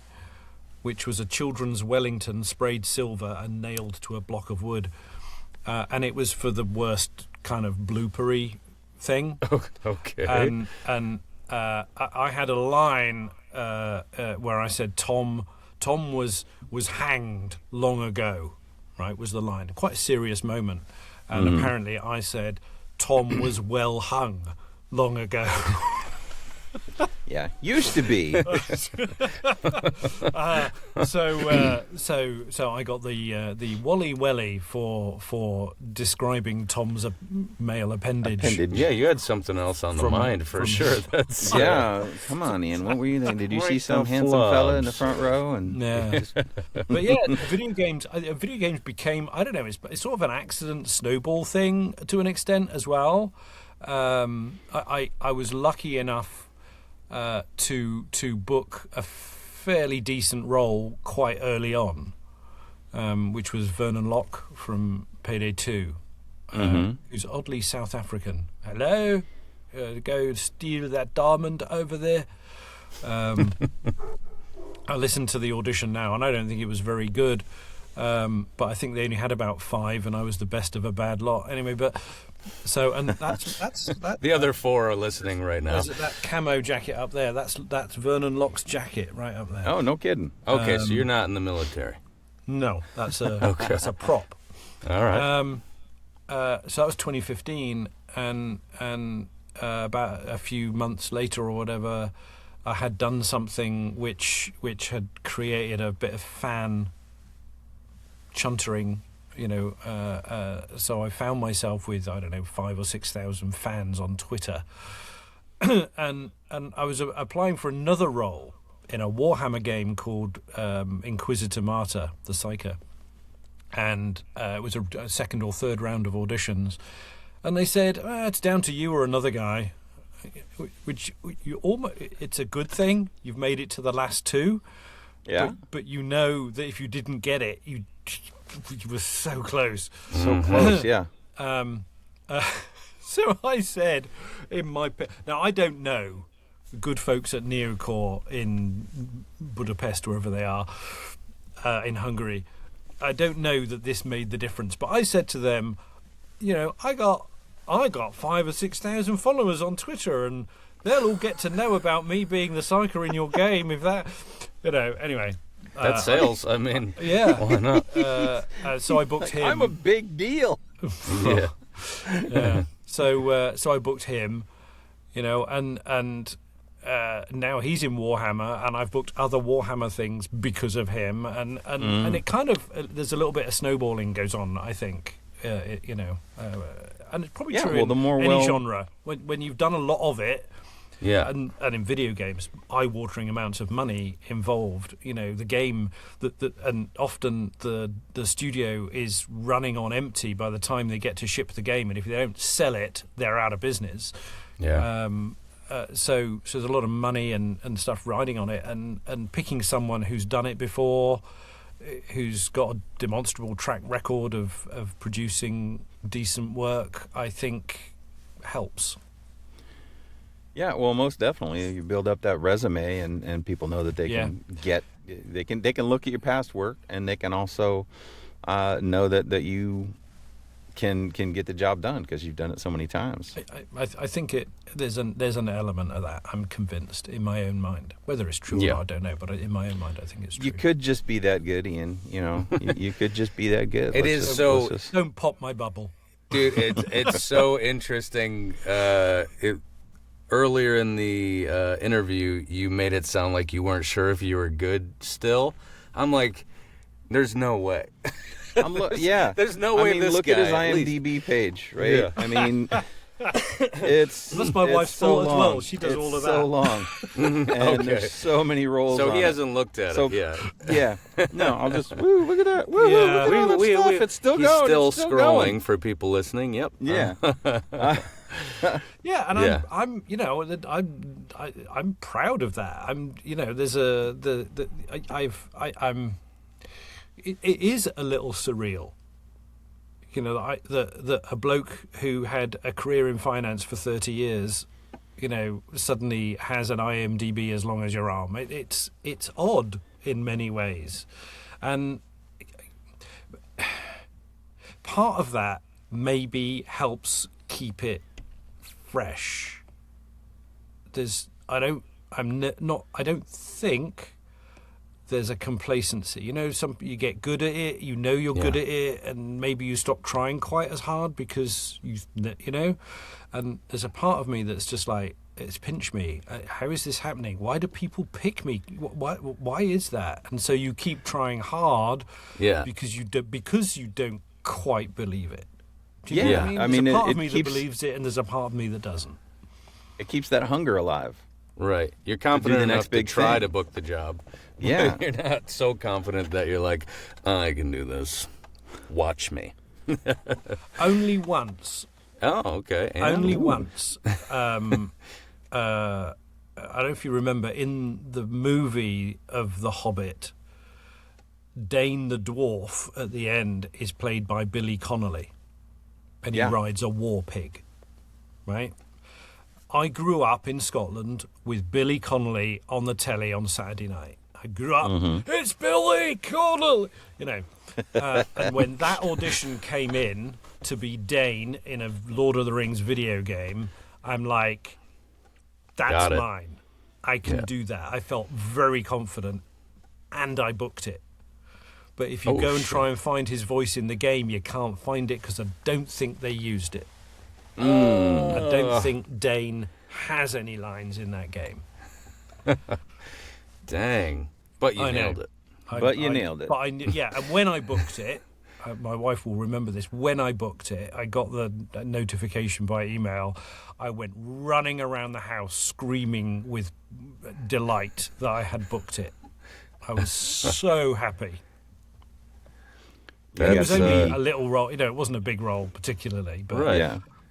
Speaker 1: which was a children's Wellington sprayed silver and nailed to a block of wood. And it was for the worst kind of bloopery thing.
Speaker 3: Okay.
Speaker 1: And I had a line where I said Tom was hanged long ago, right, was the line. Quite a serious moment. And apparently I said Tom was well hung long ago.
Speaker 2: Yeah, used to be.
Speaker 1: So I got the Wally Welly for describing Tom's male appendage.
Speaker 3: Yeah, you had something else on the mind for sure. That's
Speaker 2: Yeah, come on, Ian. What were you thinking? Did you see some handsome fella in the front row? And
Speaker 1: Yeah, but yeah, video games became, I don't know, it's sort of an accident snowball thing to an extent as well. I was lucky enough to book a fairly decent role quite early on, which was Vernon Locke from Payday 2, who's oddly South African. Hello, go steal that diamond over there. I listened to the audition now, and I don't think it was very good, but I think they only had about 5, and I was the best of a bad lot. Anyway, and that's that.
Speaker 3: The other 4 are listening right now.
Speaker 1: That camo jacket up there, that's Vernon Locke's jacket right up there.
Speaker 2: oh, no kidding.
Speaker 3: Okay, so you're not in the military.
Speaker 1: No, that's that's a prop.
Speaker 3: All right.
Speaker 1: So that was 2015, and about a few months later or whatever, I had done something which had created a bit of fan chuntering. So I found myself with, I don't know, 5,000 or 6,000 fans on Twitter, and I was applying for another role in a Warhammer game called Inquisitor Martyr, the Psyker, and it was a second or third round of auditions, and they said, it's down to you or another guy, which it's a good thing. You've made it to the last 2,
Speaker 2: Yeah.
Speaker 1: but you know that if you didn't get it, you were so close.
Speaker 2: So close, yeah.
Speaker 1: So I said now I don't know good folks at Neocore in Budapest, wherever they are, in Hungary. I don't know that this made the difference, but I said to them, I got 5,000 or 6,000 followers on Twitter, and they'll all get to know about me being the psyker in your game. If that, anyway.
Speaker 3: That's sales. I mean,
Speaker 1: Yeah.
Speaker 3: why not?
Speaker 1: So I booked him.
Speaker 2: I'm a big deal.
Speaker 3: Yeah.
Speaker 1: Yeah. So I booked him, and now he's in Warhammer, and I've booked other Warhammer things because of him, and it kind of there's a little bit of snowballing goes on, I think, and it's probably true
Speaker 2: well, the more
Speaker 1: in any genre. When you've done a lot of it,
Speaker 3: Yeah.
Speaker 1: And in video games, eye-watering amounts of money involved. The game and often the studio is running on empty by the time they get to ship the game, and if they don't sell it, they're out of business.
Speaker 3: Yeah.
Speaker 1: So there's a lot of money and stuff riding on it, and picking someone who's done it before, who's got a demonstrable track record of producing decent work, I think helps.
Speaker 2: Yeah, well, most definitely. You build up that resume, and people know that they can look at your past work, and they can also know that you can get the job done because you've done it so many times.
Speaker 1: I think there's an element of that. I'm convinced in my own mind. Whether it's true or not, I don't know. But in my own mind, I think it's true.
Speaker 2: You could just be that good, Ian. You could just be that good.
Speaker 1: Don't pop my bubble,
Speaker 3: dude. It's so interesting. Earlier in the interview, you made it sound like you weren't sure if you were good still. I'm like, there's no way. There's no way.
Speaker 2: Look at his IMDb page, right?
Speaker 3: Yeah.
Speaker 2: I mean, that's
Speaker 1: my wife's fault as well. She does all of that.
Speaker 2: So long, and there's so many roles.
Speaker 3: So he hasn't looked at it yet.
Speaker 2: Yeah. No, I'll just look at that. Look at all that stuff. It's still going.
Speaker 3: He's still scrolling for people listening. Yep.
Speaker 2: Yeah.
Speaker 1: Yeah, and I'm proud of that. It is a little surreal, that a bloke who had a career in finance for 30 years, suddenly has an IMDb as long as your arm. It's odd in many ways, and part of that maybe helps keep it fresh. I don't think there's a complacency. You get good at it, you're good at it, and maybe you stop trying quite as hard because and there's a part of me that's just like, it's pinch me. How is this happening? Why do people pick me? Why is that? And so you keep trying hard because you don't quite believe it. Do you know what I mean? There's a part of me that believes it, and there's a part of me that doesn't.
Speaker 2: It keeps that hunger alive.
Speaker 3: Right. You're confident enough to try
Speaker 2: thing.
Speaker 3: to book the job.
Speaker 2: Yeah.
Speaker 3: You're not so confident that you're like, I can do this. Watch me.
Speaker 1: Only once.
Speaker 3: Oh, okay.
Speaker 1: Only once. I don't know if you remember, in the movie of The Hobbit, Dane the dwarf at the end is played by Billy Connolly. And he rides a war pig, right? I grew up in Scotland with Billy Connolly on the telly on Saturday night. I grew up, it's Billy Connolly, and when that audition came in to be Dane in a Lord of the Rings video game, I'm like, that's mine. I can do that. I felt very confident, and I booked it. But if you go and try and find his voice in the game, you can't find it because I don't think they used it. I don't think Dane has any lines in that game.
Speaker 3: Dang. But you nailed it.
Speaker 2: Nailed it.
Speaker 1: But and when I booked it, my wife will remember this, when I booked it, I got the notification by email. I went running around the house screaming with delight that I had booked it. I was so happy. It was only a little role, it wasn't a big role particularly, but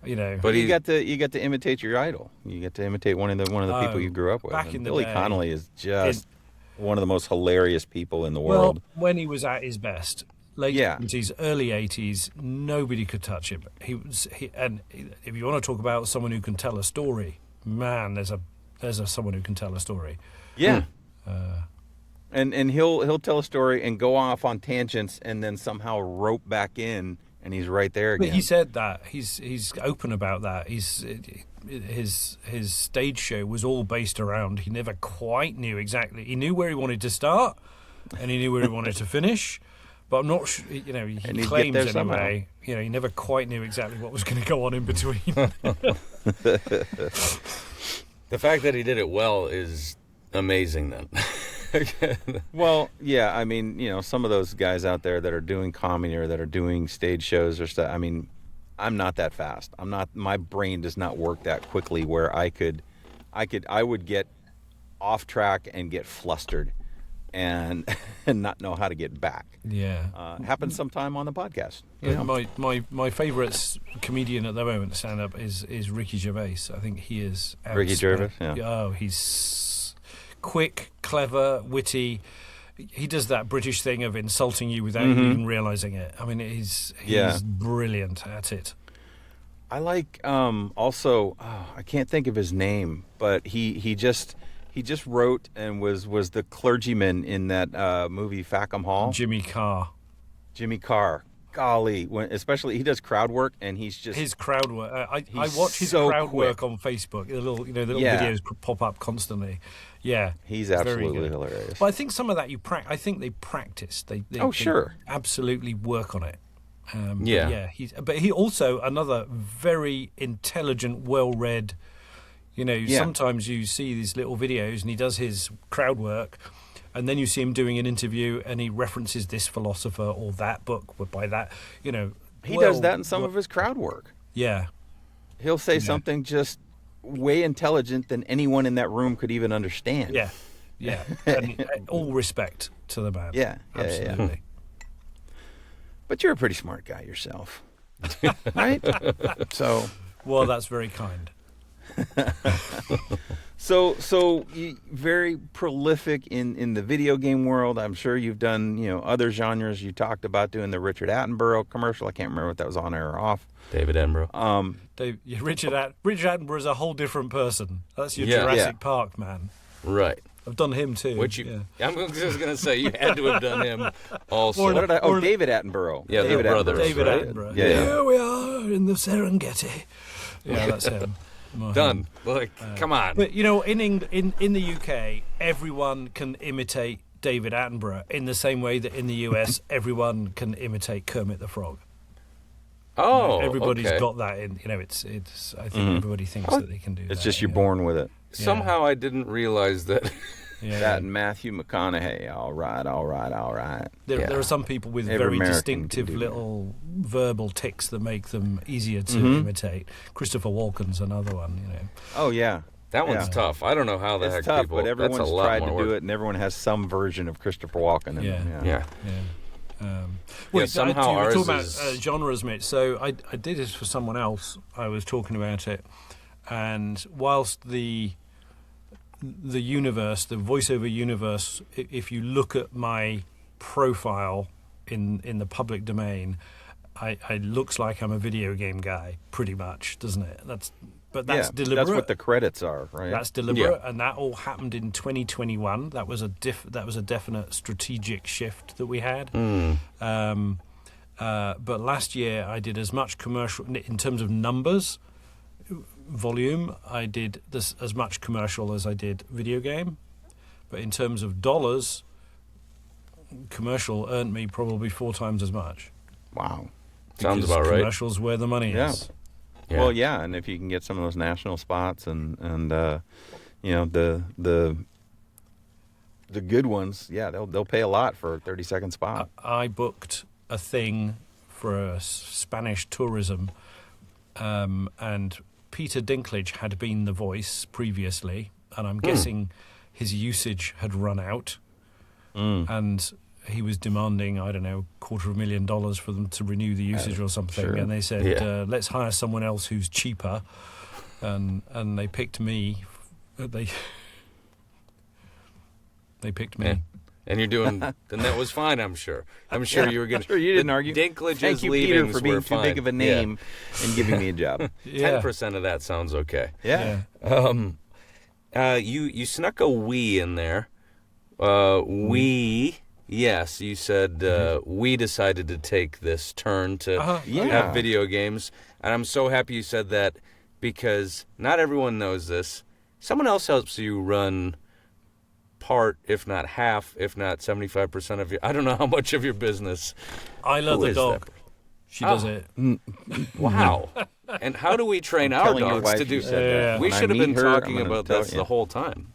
Speaker 2: But you got to imitate your idol. You get to imitate one of the people you grew up with.
Speaker 1: Back in the
Speaker 2: Billy
Speaker 1: day,
Speaker 2: Connolly is just one of the most hilarious people in the world.
Speaker 1: Well, when he was at his best, late 70s, early 80s, nobody could touch him. And if you want to talk about someone who can tell a story, man, there's someone who can tell a story.
Speaker 2: Yeah. And he'll tell a story and go off on tangents and then somehow rope back in, and he's right there again.
Speaker 1: But he said that he's open about that. His stage show was all based around, he never quite knew exactly. He knew where he wanted to start and he knew where he wanted to finish, but I'm not sure. He claims anyway. He never quite knew exactly what was going to go on in between.
Speaker 3: The fact that he did it well is amazing then.
Speaker 2: Well, yeah, I mean, some of those guys out there that are doing comedy or that are doing stage shows or stuff, I mean, I'm not that fast. My brain does not work that quickly where I could I would get off track and get flustered and not know how to get back.
Speaker 1: Yeah.
Speaker 2: Happens sometime on the podcast. You know?
Speaker 1: My favourite comedian at the moment, stand-up, is Ricky Gervais. I think he is...
Speaker 2: Ricky Gervais, yeah.
Speaker 1: Oh, he's quick, clever, witty. He does that British thing of insulting you without you even realising it. I mean, he's brilliant at it.
Speaker 2: I like also, I can't think of his name, but he just wrote and was the clergyman in that movie Fackham Hall.
Speaker 1: Jimmy Carr.
Speaker 2: Golly, especially he does crowd work, and he's just
Speaker 1: his crowd work. I watch his crowd work on Facebook. The little videos pop up constantly. Yeah,
Speaker 2: he's absolutely hilarious.
Speaker 1: But I think some of that I think they practice. They absolutely work on it. But he also another very intelligent, well-read. Sometimes you see these little videos, and he does his crowd work. And then you see him doing an interview, and he references this philosopher or that book by that. He
Speaker 2: does that in some of his crowd work.
Speaker 1: Yeah,
Speaker 2: he'll say something just way intelligent than anyone in that room could even understand.
Speaker 1: Yeah. And all respect to the man.
Speaker 2: Yeah,
Speaker 1: absolutely.
Speaker 2: Yeah. But you're a pretty smart guy yourself, right? So,
Speaker 1: well, that's very kind.
Speaker 2: So very prolific in the video game world. I'm sure you've done other genres. You talked about doing the Richard Attenborough commercial. I can't remember what that was, on air or off.
Speaker 3: David Attenborough.
Speaker 1: Richard Attenborough is a whole different person. That's your Jurassic Park man.
Speaker 3: Right.
Speaker 1: I've done him too.
Speaker 3: I'm just going to say you had to have done him also.
Speaker 2: David Attenborough.
Speaker 3: Yeah,
Speaker 2: David
Speaker 3: they're brothers.
Speaker 1: David
Speaker 3: right?
Speaker 1: Attenborough.
Speaker 2: Yeah.
Speaker 1: Here we are in the Serengeti. Yeah, that's him.
Speaker 3: Done. Come on.
Speaker 1: But in the UK, everyone can imitate David Attenborough in the same way that in the US, everyone can imitate Kermit the Frog.
Speaker 3: Oh,
Speaker 1: everybody's got that in. It's. I think everybody thinks that they can do.
Speaker 2: It's just you're born with it.
Speaker 3: Somehow I didn't realize that.
Speaker 2: That and Matthew McConaughey. All right.
Speaker 1: There are some people with very distinctive little verbal tics that make them easier to imitate. Christopher Walken's another one.
Speaker 2: Oh yeah.
Speaker 3: That one's tough. I don't know how the heck
Speaker 2: tough,
Speaker 3: people.
Speaker 2: But everyone's
Speaker 3: that's a lot
Speaker 2: tried
Speaker 3: more
Speaker 2: to
Speaker 3: work.
Speaker 2: do it, and everyone has some version of Christopher Walken.
Speaker 3: Somehow
Speaker 1: you were
Speaker 3: ours
Speaker 1: talking about
Speaker 3: is
Speaker 1: genres, Mitch. So I did this for someone else. I was talking about it, and whilst the universe, the voiceover universe, if you look at my profile in the public domain, I looks like I'm a video game guy, pretty much, doesn't it? That's deliberate.
Speaker 2: That's what the credits are, right?
Speaker 1: That's deliberate, and that all happened in 2021. That was a definite strategic shift that we had. But last year I did as much commercial in terms of numbers. Volume, I did this as much commercial as I did video game, but in terms of dollars, commercial earned me probably 4 times as much.
Speaker 2: Wow,
Speaker 3: sounds about right.
Speaker 1: Commercial's where the money is.
Speaker 2: Yeah. Well, yeah, and if you can get some of those national spots and the good ones, they'll pay a lot for a 30-second spot.
Speaker 1: I booked a thing for a Spanish tourism, and Peter Dinklage had been the voice previously, and I'm guessing his usage had run out, and he was demanding, I don't know, $250,000 for them to renew the usage or something. Sure. And they said, let's hire someone else who's cheaper, and they picked me. They picked me.
Speaker 3: Yeah. And you're doing, and that was fine, I'm sure. I'm sure you were going to.
Speaker 2: Sure, you didn't argue.
Speaker 3: Dinklage's
Speaker 2: Thank you, Peter, for being too
Speaker 3: fine.
Speaker 2: big of a name and giving me a job.
Speaker 3: 10% of that sounds okay.
Speaker 2: Yeah.
Speaker 3: You snuck a we in there. Yes, you said we decided to take this turn to have video games. And I'm so happy you said that, because not everyone knows this. Someone else helps you run part, if not half, if not 75% of your, I don't know how much of your business.
Speaker 1: Isla the dog. She does it.
Speaker 3: Wow. And how do we train our dogs to do that? We should have been talking about this the whole time.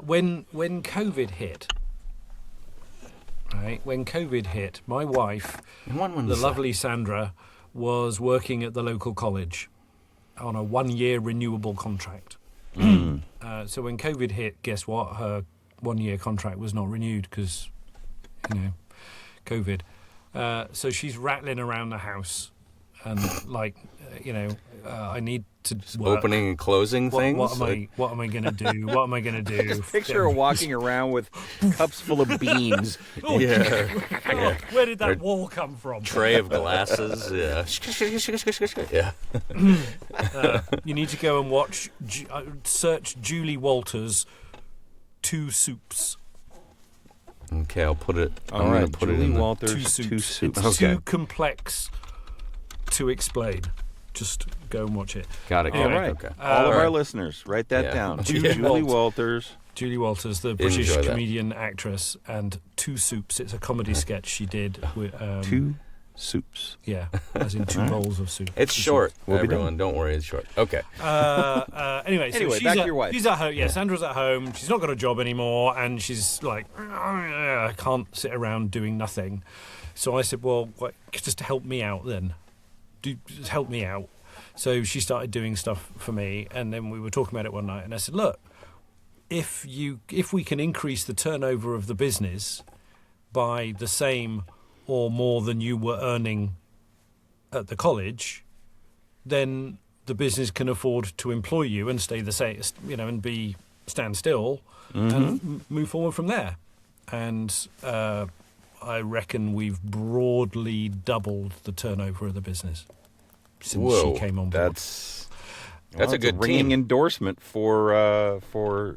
Speaker 1: When COVID hit, right? When COVID hit, my wife, the lovely Sandra, was working at the local college on a 1-year renewable contract. So when COVID hit, guess what? Her 1-year contract was not renewed because, COVID. So she's rattling around the house and I need to work.
Speaker 3: Opening and closing things.
Speaker 1: What am I going to do? What am I going to do?
Speaker 2: Picture her walking around with cups full of beans.
Speaker 1: Oh,
Speaker 3: Yeah.
Speaker 1: where did that wall come from?
Speaker 3: Tray of glasses. Yeah. Yeah.
Speaker 1: You need to go and watch. Search Julie Walters' Two Soups.
Speaker 3: Okay, I'll put it.
Speaker 2: All right, Julie Walters, Two Soups.
Speaker 1: It's too complex to explain. Just go and watch it.
Speaker 3: Got it.
Speaker 2: All right.
Speaker 3: Okay.
Speaker 2: All of our listeners, write that down. Julie Walters.
Speaker 1: Julie Walters, the British
Speaker 3: Enjoy that.
Speaker 1: comedian actress, and Two Soups. It's a comedy sketch she did with
Speaker 2: Two Soups.
Speaker 1: Yeah, as in two bowls of soup.
Speaker 3: It's short,
Speaker 2: We'll be
Speaker 3: everyone. Don't worry, it's short. Okay.
Speaker 1: Anyway, so she's
Speaker 2: back to your wife.
Speaker 1: She's at home. Yeah, Sandra's at home. She's not got a job anymore, and she's like, I can't sit around doing nothing. So I said, well, just help me out then. Just help me out. So she started doing stuff for me, and then we were talking about it one night, and I said, look, if we can increase the turnover of the business by the same or more than you were earning at the college, then the business can afford to employ you and stay the same, and stand still and move forward from there. And I reckon we've broadly doubled the turnover of the business since she came on board.
Speaker 2: That's
Speaker 3: a good
Speaker 2: ringing
Speaker 3: team.
Speaker 2: endorsement for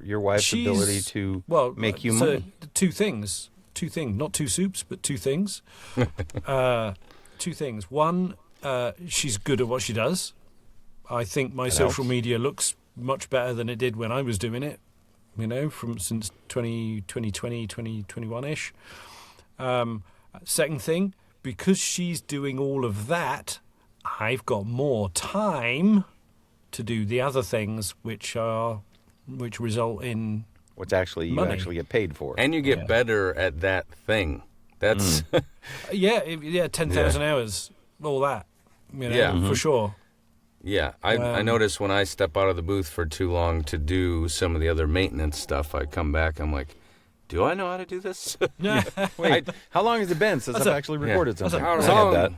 Speaker 2: your wife's ability to make you money.
Speaker 1: Two things, not two soups, but two things. Two things. One, she's good at what she does. I think my social media looks much better than it did when I was doing it, since 2020, 2021-ish. Second thing, because she's doing all of that, I've got more time to do the other things which result in
Speaker 2: Which actually
Speaker 1: money.
Speaker 2: You actually get paid for.
Speaker 3: And you get better at that thing. That's
Speaker 1: 10,000 hours, all that, for sure.
Speaker 3: Yeah, I notice when I step out of the booth for too long to do some of the other maintenance stuff, I come back, I'm like, do I know how to do this?
Speaker 2: Wait, how long has it been since I've actually recorded something?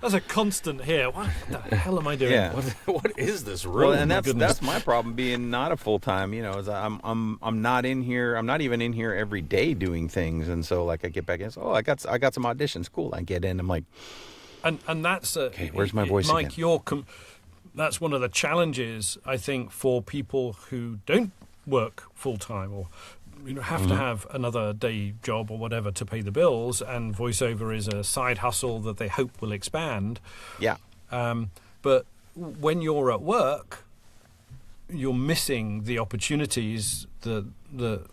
Speaker 1: That's a constant here. What the hell am I doing?
Speaker 2: Yeah.
Speaker 3: What is this room?
Speaker 2: Well, and that's my problem being not a full time. Is I'm not in here. I'm not even in here every day doing things. And so like I get back in. So, I got some auditions. Cool. I get in. I'm like,
Speaker 1: and that's
Speaker 2: okay. Where's my voice
Speaker 1: Mike?
Speaker 2: again?
Speaker 1: That's one of the challenges I think for people who don't work full time or have to have another day job or whatever to pay the bills, and voiceover is a side hustle that they hope will expand.
Speaker 2: Yeah.
Speaker 1: But when you're at work, you're missing the opportunities that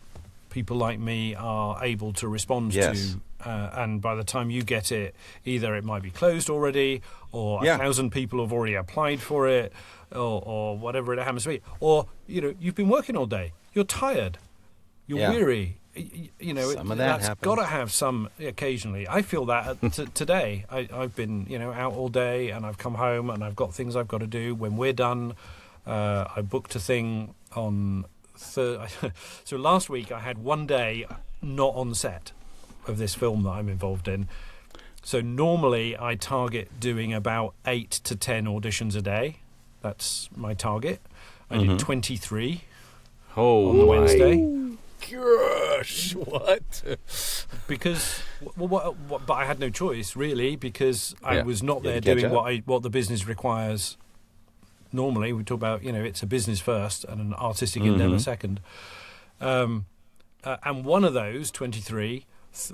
Speaker 1: people like me are able to respond to. And by the time you get it, either it might be closed already, or 1,000 people have already applied for it, or whatever it happens to be. Or, you've been working all day. You're tired. You're weary.
Speaker 2: Some of that
Speaker 1: that's
Speaker 2: happens.
Speaker 1: got to have some occasionally. I feel that today. I've been, out all day, and I've come home, and I've got things I've got to do. When we're done, I booked a thing on Thursday. So last week I had one day not on set of this film that I'm involved in. So normally I target doing about 8 to 10 auditions a day. That's my target. I did 23 on the Wednesday.
Speaker 3: Gosh, what?
Speaker 1: Because, but I had no choice really, because I was not there
Speaker 2: catch
Speaker 1: doing
Speaker 2: up.
Speaker 1: what the business requires. Normally, we talk about it's a business first and an artistic endeavour second. And one of those 23,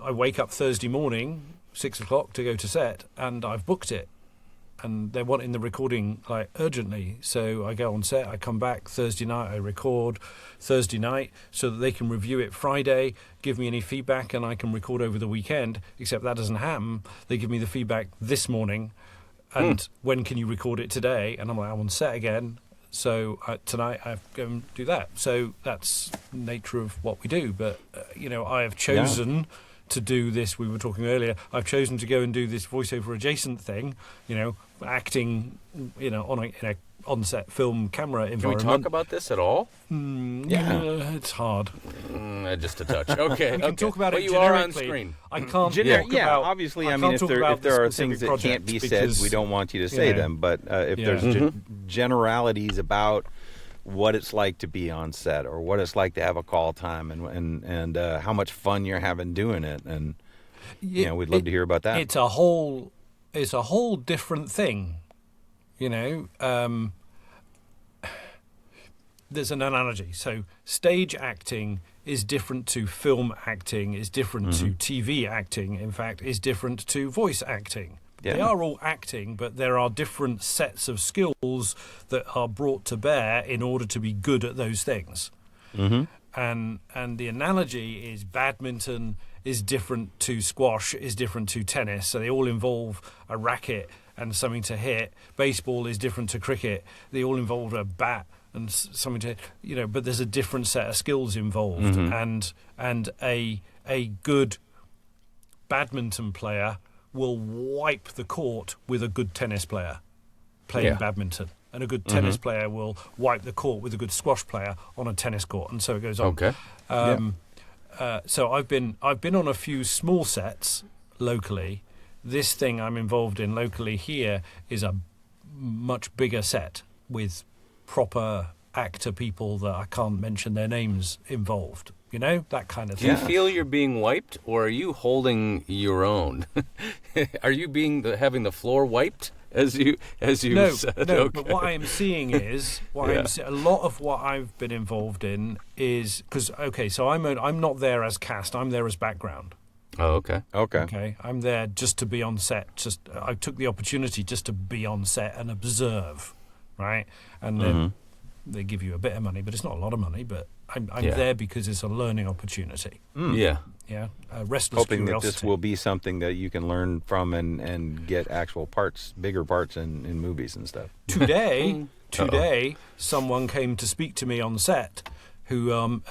Speaker 1: I wake up Thursday morning, 6 o'clock to go to set, and I've booked it. And they're wanting the recording urgently. So I go on set, I come back Thursday night, I record Thursday night so that they can review it Friday, give me any feedback, and I can record over the weekend. Except that doesn't happen. They give me the feedback this morning, and when can you record it today? And I'm like, I'm on set again. So tonight I have to go and do that. So that's the nature of what we do. But, I have chosen to do this. We were talking earlier. I've chosen to go and do this voiceover adjacent thing. Acting. In a on-set film camera environment.
Speaker 3: Can we talk about this at all?
Speaker 1: It's hard.
Speaker 3: Just a touch. Okay.
Speaker 1: We can talk about it
Speaker 3: you are on
Speaker 1: generically.
Speaker 3: screen.
Speaker 1: I can't talk about...
Speaker 2: Obviously,
Speaker 1: I
Speaker 2: mean,
Speaker 1: can't
Speaker 2: if
Speaker 1: talk
Speaker 2: there
Speaker 1: about the
Speaker 2: are
Speaker 1: specific
Speaker 2: things that can't be said,
Speaker 1: because,
Speaker 2: we don't want you to say them. But if there's generalities about what it's like to be on set, or what it's like to have a call time, and how much fun you're having doing it, and we'd love to hear about that.
Speaker 1: It's a whole different thing. There's an analogy. So stage acting is different to film acting, is different to TV acting, in fact, is different to voice acting. Yeah. They are all acting, but there are different sets of skills that are brought to bear in order to be good at those things. Mm-hmm. And the analogy is badminton is different to squash, is different to tennis. So they all involve a racket and something to hit. Baseball is different to cricket. They all involve a bat and something to, but there's a different set of skills involved. And a good badminton player will wipe the court with a good tennis player playing badminton. And a good tennis player will wipe the court with a good squash player on a tennis court, and so it goes on.
Speaker 3: Okay.
Speaker 1: So I've been on a few small sets locally. This thing I'm involved in locally here is a much bigger set with proper actor people that I can't mention their names involved. That kind of thing.
Speaker 3: Do you feel you're being wiped, or are you holding your own? Are you having the floor wiped? As you said,
Speaker 1: no.
Speaker 3: Okay.
Speaker 1: But what I am seeing is a lot of what I've been involved in is because so I'm not there as cast. I'm there as background.
Speaker 3: Oh, okay.
Speaker 1: Okay. I'm there just to be on set. I took the opportunity just to be on set and observe, right? And then they give you a bit of money, but it's not a lot of money. But I'm there because it's a learning opportunity.
Speaker 3: Yeah.
Speaker 1: Yeah, restless
Speaker 2: hoping
Speaker 1: curiosity.
Speaker 2: that this will be something that you can learn from and get actual parts, bigger parts in movies and stuff.
Speaker 1: Today, someone came to speak to me on set who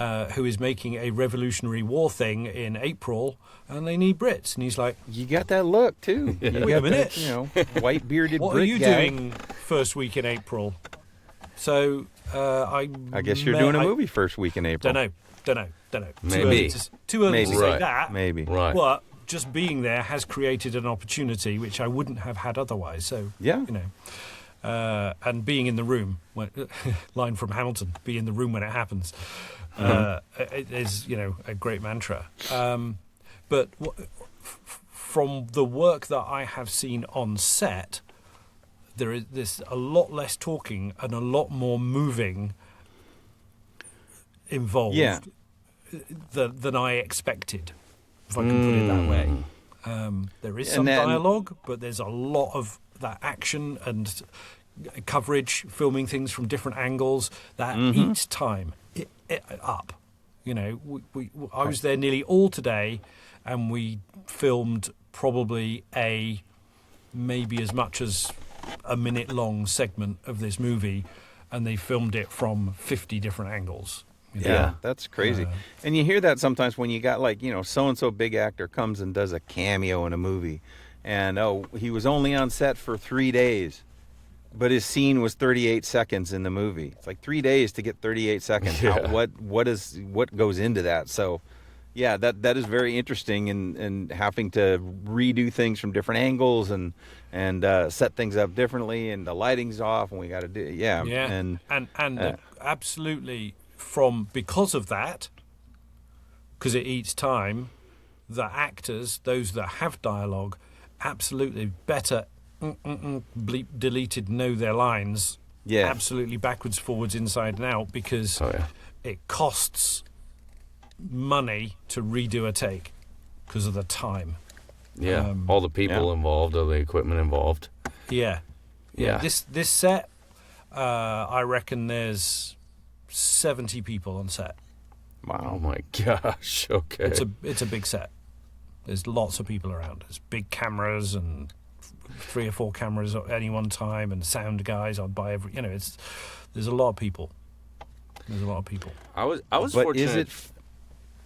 Speaker 1: is making a Revolutionary War thing in April, and they need Brits. And he's like,
Speaker 2: "You got that look too.
Speaker 1: Wait a minute,
Speaker 2: that, white bearded.
Speaker 1: What
Speaker 2: Brit
Speaker 1: are you
Speaker 2: guy.
Speaker 1: doing first week in April?" So I
Speaker 2: guess you're doing a movie first week in April.
Speaker 1: Don't know.
Speaker 3: Maybe.
Speaker 1: Too early to say
Speaker 3: Right.
Speaker 1: that.
Speaker 2: Maybe.
Speaker 3: Right.
Speaker 1: But just being there has created an opportunity which I wouldn't have had otherwise. So, and being in the room, line from Hamilton, be in the room when it happens, is, a great mantra. But from the work that I have seen on set, there's a lot less talking and a lot more moving involved than I expected, if I can put it that way. There is some dialogue, but there's a lot of that action and coverage, filming things from different angles that each time it up. I was there nearly all today, and we filmed probably maybe as much as a minute-long segment of this movie, and they filmed it from 50 different angles.
Speaker 2: Yeah, that's crazy. And you hear that sometimes when you got so-and-so big actor comes and does a cameo in a movie, and he was only on set for 3 days, but his scene was 38 seconds in the movie. It's like 3 days to get 38 seconds.
Speaker 3: Yeah.
Speaker 2: What goes into that? So, yeah, that is very interesting, and having to redo things from different angles and set things up differently, and the lighting's off, and we got to do
Speaker 1: and absolutely. Because of that, because it eats time, the actors, those that have dialogue, absolutely better bleep deleted know their lines absolutely backwards, forwards, inside and out, because it costs money to redo a take because of the time.
Speaker 3: Yeah, all the people involved, all the equipment involved.
Speaker 1: Yeah. This set, I reckon there's 70 people on set.
Speaker 2: Wow.
Speaker 3: Oh my gosh. Okay.
Speaker 1: It's a big set. There's lots of people around. There's big cameras and 3 or 4 cameras at any one time, and sound guys on by every. There's a lot of people. I was
Speaker 2: but
Speaker 3: fortunate.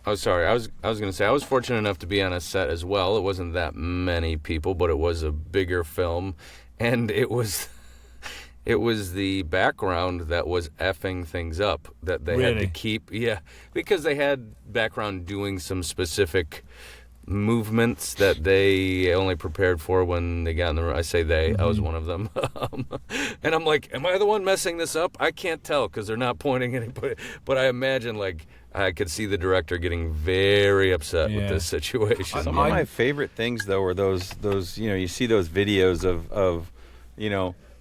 Speaker 3: Oh, sorry. I was going to say I was fortunate enough to be on a set as well. It wasn't that many people, but it was a bigger film, and it was the background that was effing things up that they had to keep. Yeah, because they had background doing some specific movements that they only prepared for when they got in the room. I say they, I was one of them. And I'm like, am I the one messing this up? I can't tell because they're not pointing anybody. But I imagine, like, I could see the director getting very upset with this situation.
Speaker 2: Some of my favorite things, though, are those you see those videos of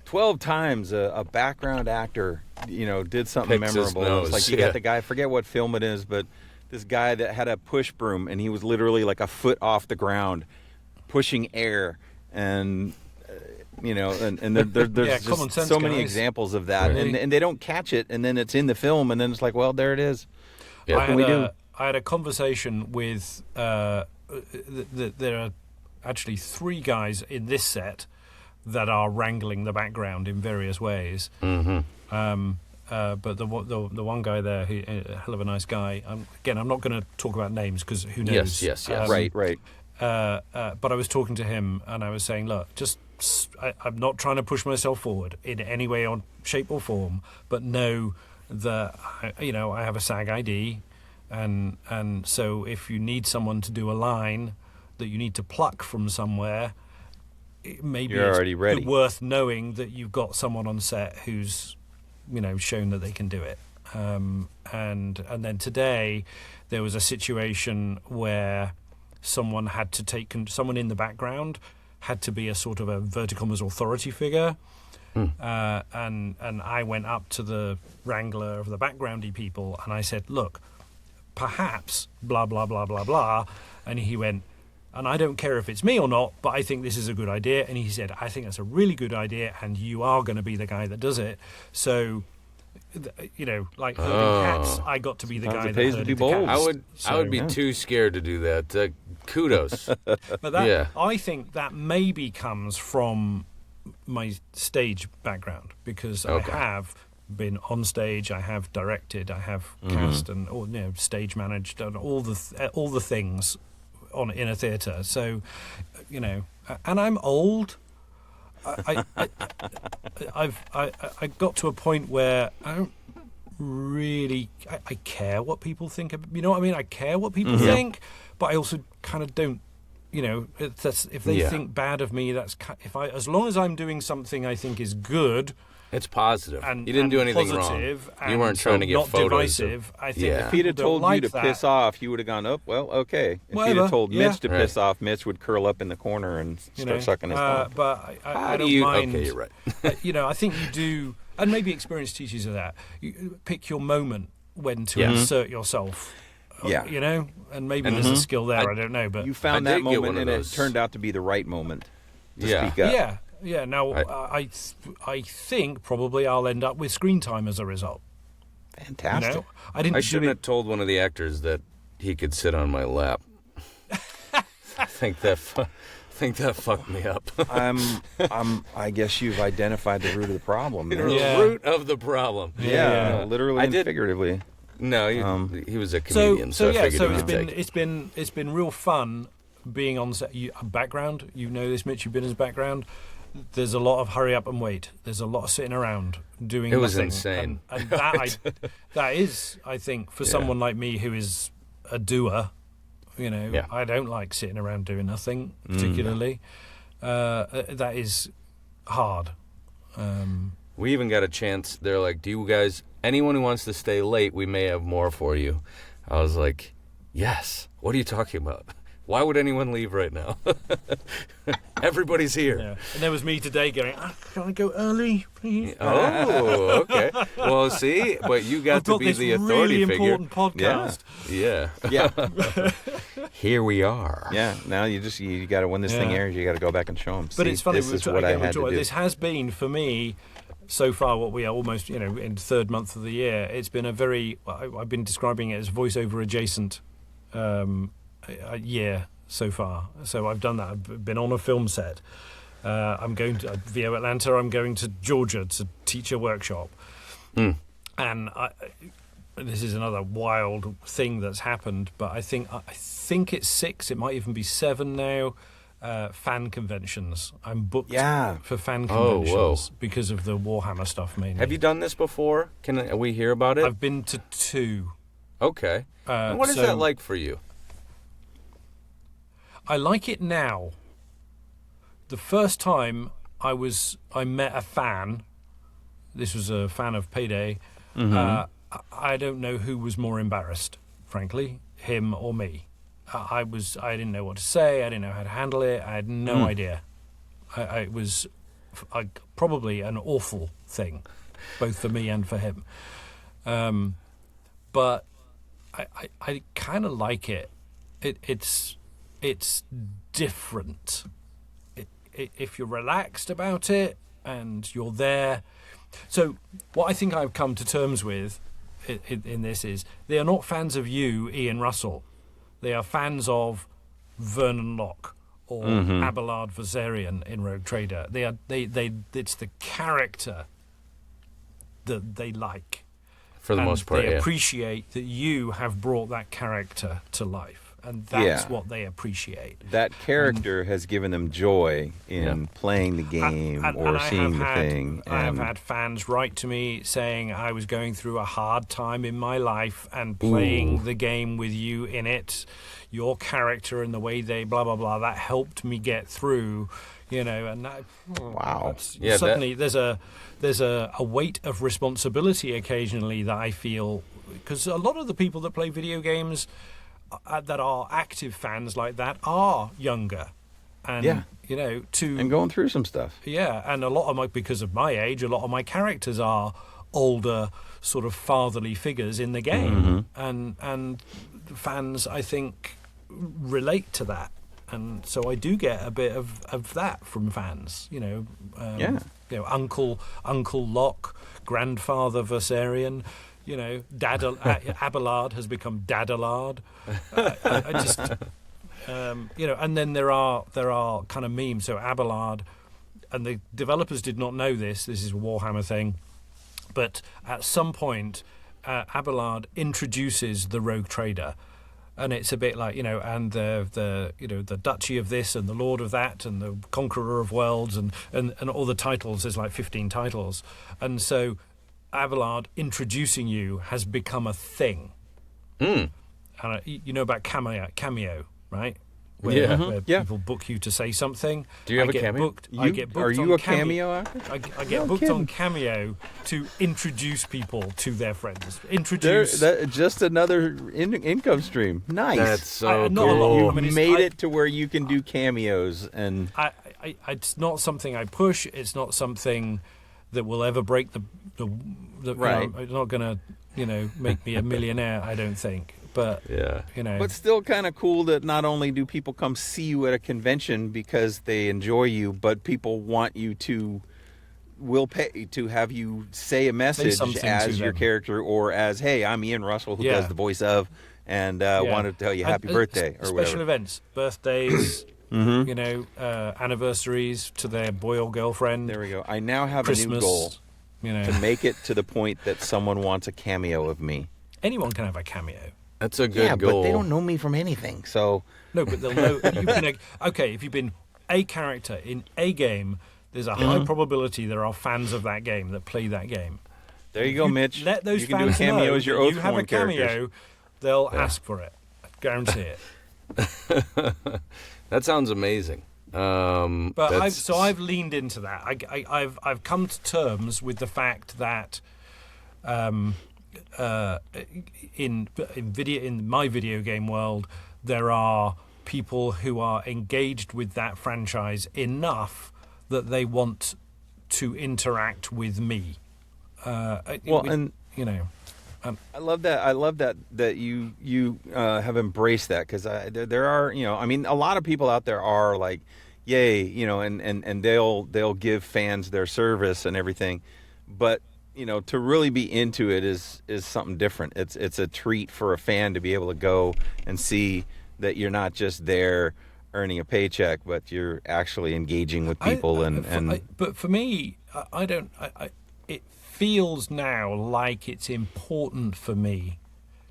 Speaker 2: 12 times a background actor, did something memorable. It's like you got the guy, I forget what film it is, but this guy that had a push broom, and he was literally like a foot off the ground, pushing air, and there's just so many examples of that, and they don't catch it, and then it's in the film, and then it's like, well, there it is.
Speaker 1: Yeah. What can we do? I had a conversation with there are actually 3 guys in this set that are wrangling the background in various ways. Mm-hmm. But the one guy there, a hell of a nice guy. Again, I'm not going to talk about names because who knows?
Speaker 3: Yes.
Speaker 2: Right.
Speaker 1: But I was talking to him and I was saying, look, I'm not trying to push myself forward in any way, or shape or form, but know that I have a SAG ID, and so if you need someone to do a line that you need to pluck from somewhere, maybe
Speaker 2: you're already ready.
Speaker 1: Worth knowing that you've got someone on set who's shown that they can do it. And then today there was a situation where someone had to someone in the background had to be a sort of a vertical authority figure. And I went up to the wrangler of the backgroundy people and I said, look, perhaps blah blah blah blah blah, and he went, and I don't care if it's me or not, but I think this is a good idea. And he said, I think that's a really good idea, and you are going to be the guy that does it. So, like herding cats, I got to be the guy that herded the cats.
Speaker 3: I would be too scared to do that. Kudos.
Speaker 1: But I think that maybe comes from my stage background, because I have been on stage, I have directed, I have cast and stage managed, and all the things in a theatre. So, and I'm old. I got to a point where I don't really I care what people think of, you know what I mean? I care what people think, but I also kind of don't. If they think bad of me, as long as I'm doing something I think is good.
Speaker 3: It's positive. You didn't do anything wrong. You weren't trying to get
Speaker 1: not
Speaker 3: photos.
Speaker 1: Divisive. I think
Speaker 2: if he'd have told you to piss off, you would have gone, oh, well, okay. If he'd have told Mitch to piss off, Mitch would curl up in the corner and start sucking his thumb.
Speaker 1: But I don't mind.
Speaker 3: Okay, you're right.
Speaker 1: I think you do, and maybe experience teaches you that. You pick your moment when to insert yourself. And maybe there's a skill there. I don't know, but
Speaker 2: you found that moment, and it turned out to be the right moment to speak up.
Speaker 1: Yeah. Now I think probably I'll end up with screen time as a result.
Speaker 2: Fantastic.
Speaker 3: I shouldn't have told one of the actors that he could sit on my lap. I think that fucked me up.
Speaker 2: I guess you've identified the root of the problem.
Speaker 3: The root of the problem.
Speaker 2: Yeah. Literally and figuratively.
Speaker 3: No, he was a comedian, so I figured
Speaker 1: it's been real fun being on set. Background, this, Mitch. You've been as background. There's a lot of hurry up and wait. There's a lot of sitting around doing nothing.
Speaker 3: It was insane.
Speaker 1: And that is, I think, for someone like me who is a doer, I don't like sitting around doing nothing particularly. That is hard.
Speaker 3: We even got a chance. They're like, do you guys, anyone who wants to stay late, we may have more for you. I was like, yes. What are you talking about? Why would anyone leave right now? Everybody's here.
Speaker 1: Yeah. And there was me today going, can I go early, please?
Speaker 3: Oh, okay. Well, see, but you got to be the authority figure.
Speaker 1: Really important podcast.
Speaker 3: Yeah. Here we are.
Speaker 2: Yeah. Now you got to, when this thing airs, you got to go back and show them.
Speaker 1: But it's funny.
Speaker 2: This is what I had to do.
Speaker 1: This has been, for me, so far, what we are almost, in the third month of the year, it's been I've been describing it as voiceover adjacent a year so far. So I've done that. I've been on a film set. I'm going to VO Atlanta. I'm going to Georgia to teach a workshop. And this is another wild thing that's happened, but I think it's 6. It might even be 7 now. Fan conventions. I'm booked for fan conventions because of the Warhammer stuff mainly.
Speaker 3: Have you done this before? Can we hear about it?
Speaker 1: I've been to 2.
Speaker 3: Okay. And what is that like for you?
Speaker 1: I like it now. The first time I met a fan. This was a fan of Payday. Mm-hmm. I don't know who was more embarrassed, frankly, him or me. I didn't know what to say. I didn't know how to handle it. I had no idea. It was probably an awful thing, both for me and for him. But I kind of like it. It's different. If you're relaxed about it and you're there. So what I think I've come to terms with in this is they are not fans of you, Ian Russell. They are fans of Vernon Locke or Abelard Versarian in Rogue Trader. It's the character that they like.
Speaker 3: For the most part,
Speaker 1: they appreciate that you have brought that character to life. And that's what they appreciate.
Speaker 2: That character has given them joy in playing the game or seeing the thing.
Speaker 1: I have had fans write to me saying I was going through a hard time in my life and playing the game with you in it, your character and the way they blah, blah, blah, that helped me get through, and that...
Speaker 2: Wow.
Speaker 1: Suddenly there's a weight of responsibility occasionally that I feel, because a lot of the people that play video games... that are active fans like that are younger, and
Speaker 2: and going through some stuff.
Speaker 1: Yeah, and a lot of because of my age, a lot of my characters are older, sort of fatherly figures in the game, and fans I think relate to that, and so I do get a bit of that from fans. Uncle Locke, grandfather Versarian. Abelard has become Dadalard. I just, and then there are kind of memes. So Abelard, and the developers did not know this. This is a Warhammer thing, but at some point, Abelard introduces the Rogue Trader, and it's a bit like and the Duchy of this and the Lord of that and the Conqueror of Worlds and all the titles. There's like 15 titles, and so. Abelard introducing you has become a thing. And you know about cameo, right? Where people book you to say something.
Speaker 3: Do you have a cameo?
Speaker 1: I get booked.
Speaker 2: Are you a cameo actor?
Speaker 1: I get booked on Cameo to introduce people to their friends.
Speaker 2: Just another income stream. Nice.
Speaker 3: That's so
Speaker 1: not a lot.
Speaker 2: You made it to where you can do cameos, and
Speaker 1: it's not something I push. It's not something that will ever break the right. It's not going to make me a millionaire, I don't think. But
Speaker 2: but still kind of cool that not only do people come see you at a convention because they enjoy you, but people want you to will pay to have you say a message as your character or as, hey, I'm Ian Russell who does the voice of, and want to tell you happy birthday or
Speaker 1: special events, birthdays. Anniversaries to their boy or girlfriend.
Speaker 2: There we go. I now have
Speaker 1: Christmas,
Speaker 2: a new goal. To make it to the point that someone wants a cameo of me.
Speaker 1: Anyone can have a cameo.
Speaker 3: That's a good goal.
Speaker 2: But they don't know me from anything, so...
Speaker 1: No, but they'll know... if you've been a character in a game, there's a high probability there are fans of that game that play that game.
Speaker 2: There you go, Mitch.
Speaker 1: Let those
Speaker 2: you can
Speaker 1: fans
Speaker 2: do a cameo
Speaker 1: know
Speaker 2: as your
Speaker 1: you have a cameo,
Speaker 2: characters.
Speaker 1: They'll ask for it. I guarantee it.
Speaker 3: That sounds amazing.
Speaker 1: But I've leaned into that. I've come to terms with the fact that in my video game world there are people who are engaged with that franchise enough that they want to interact with me.
Speaker 2: I love that. I love that you have embraced that, because there are a lot of people out there are like, yay, and they'll give fans their service and everything, but to really be into it is something different. It's a treat for a fan to be able to go and see that you're not just there earning a paycheck, but you're actually engaging with people. But
Speaker 1: for me, it feels now like it's important for me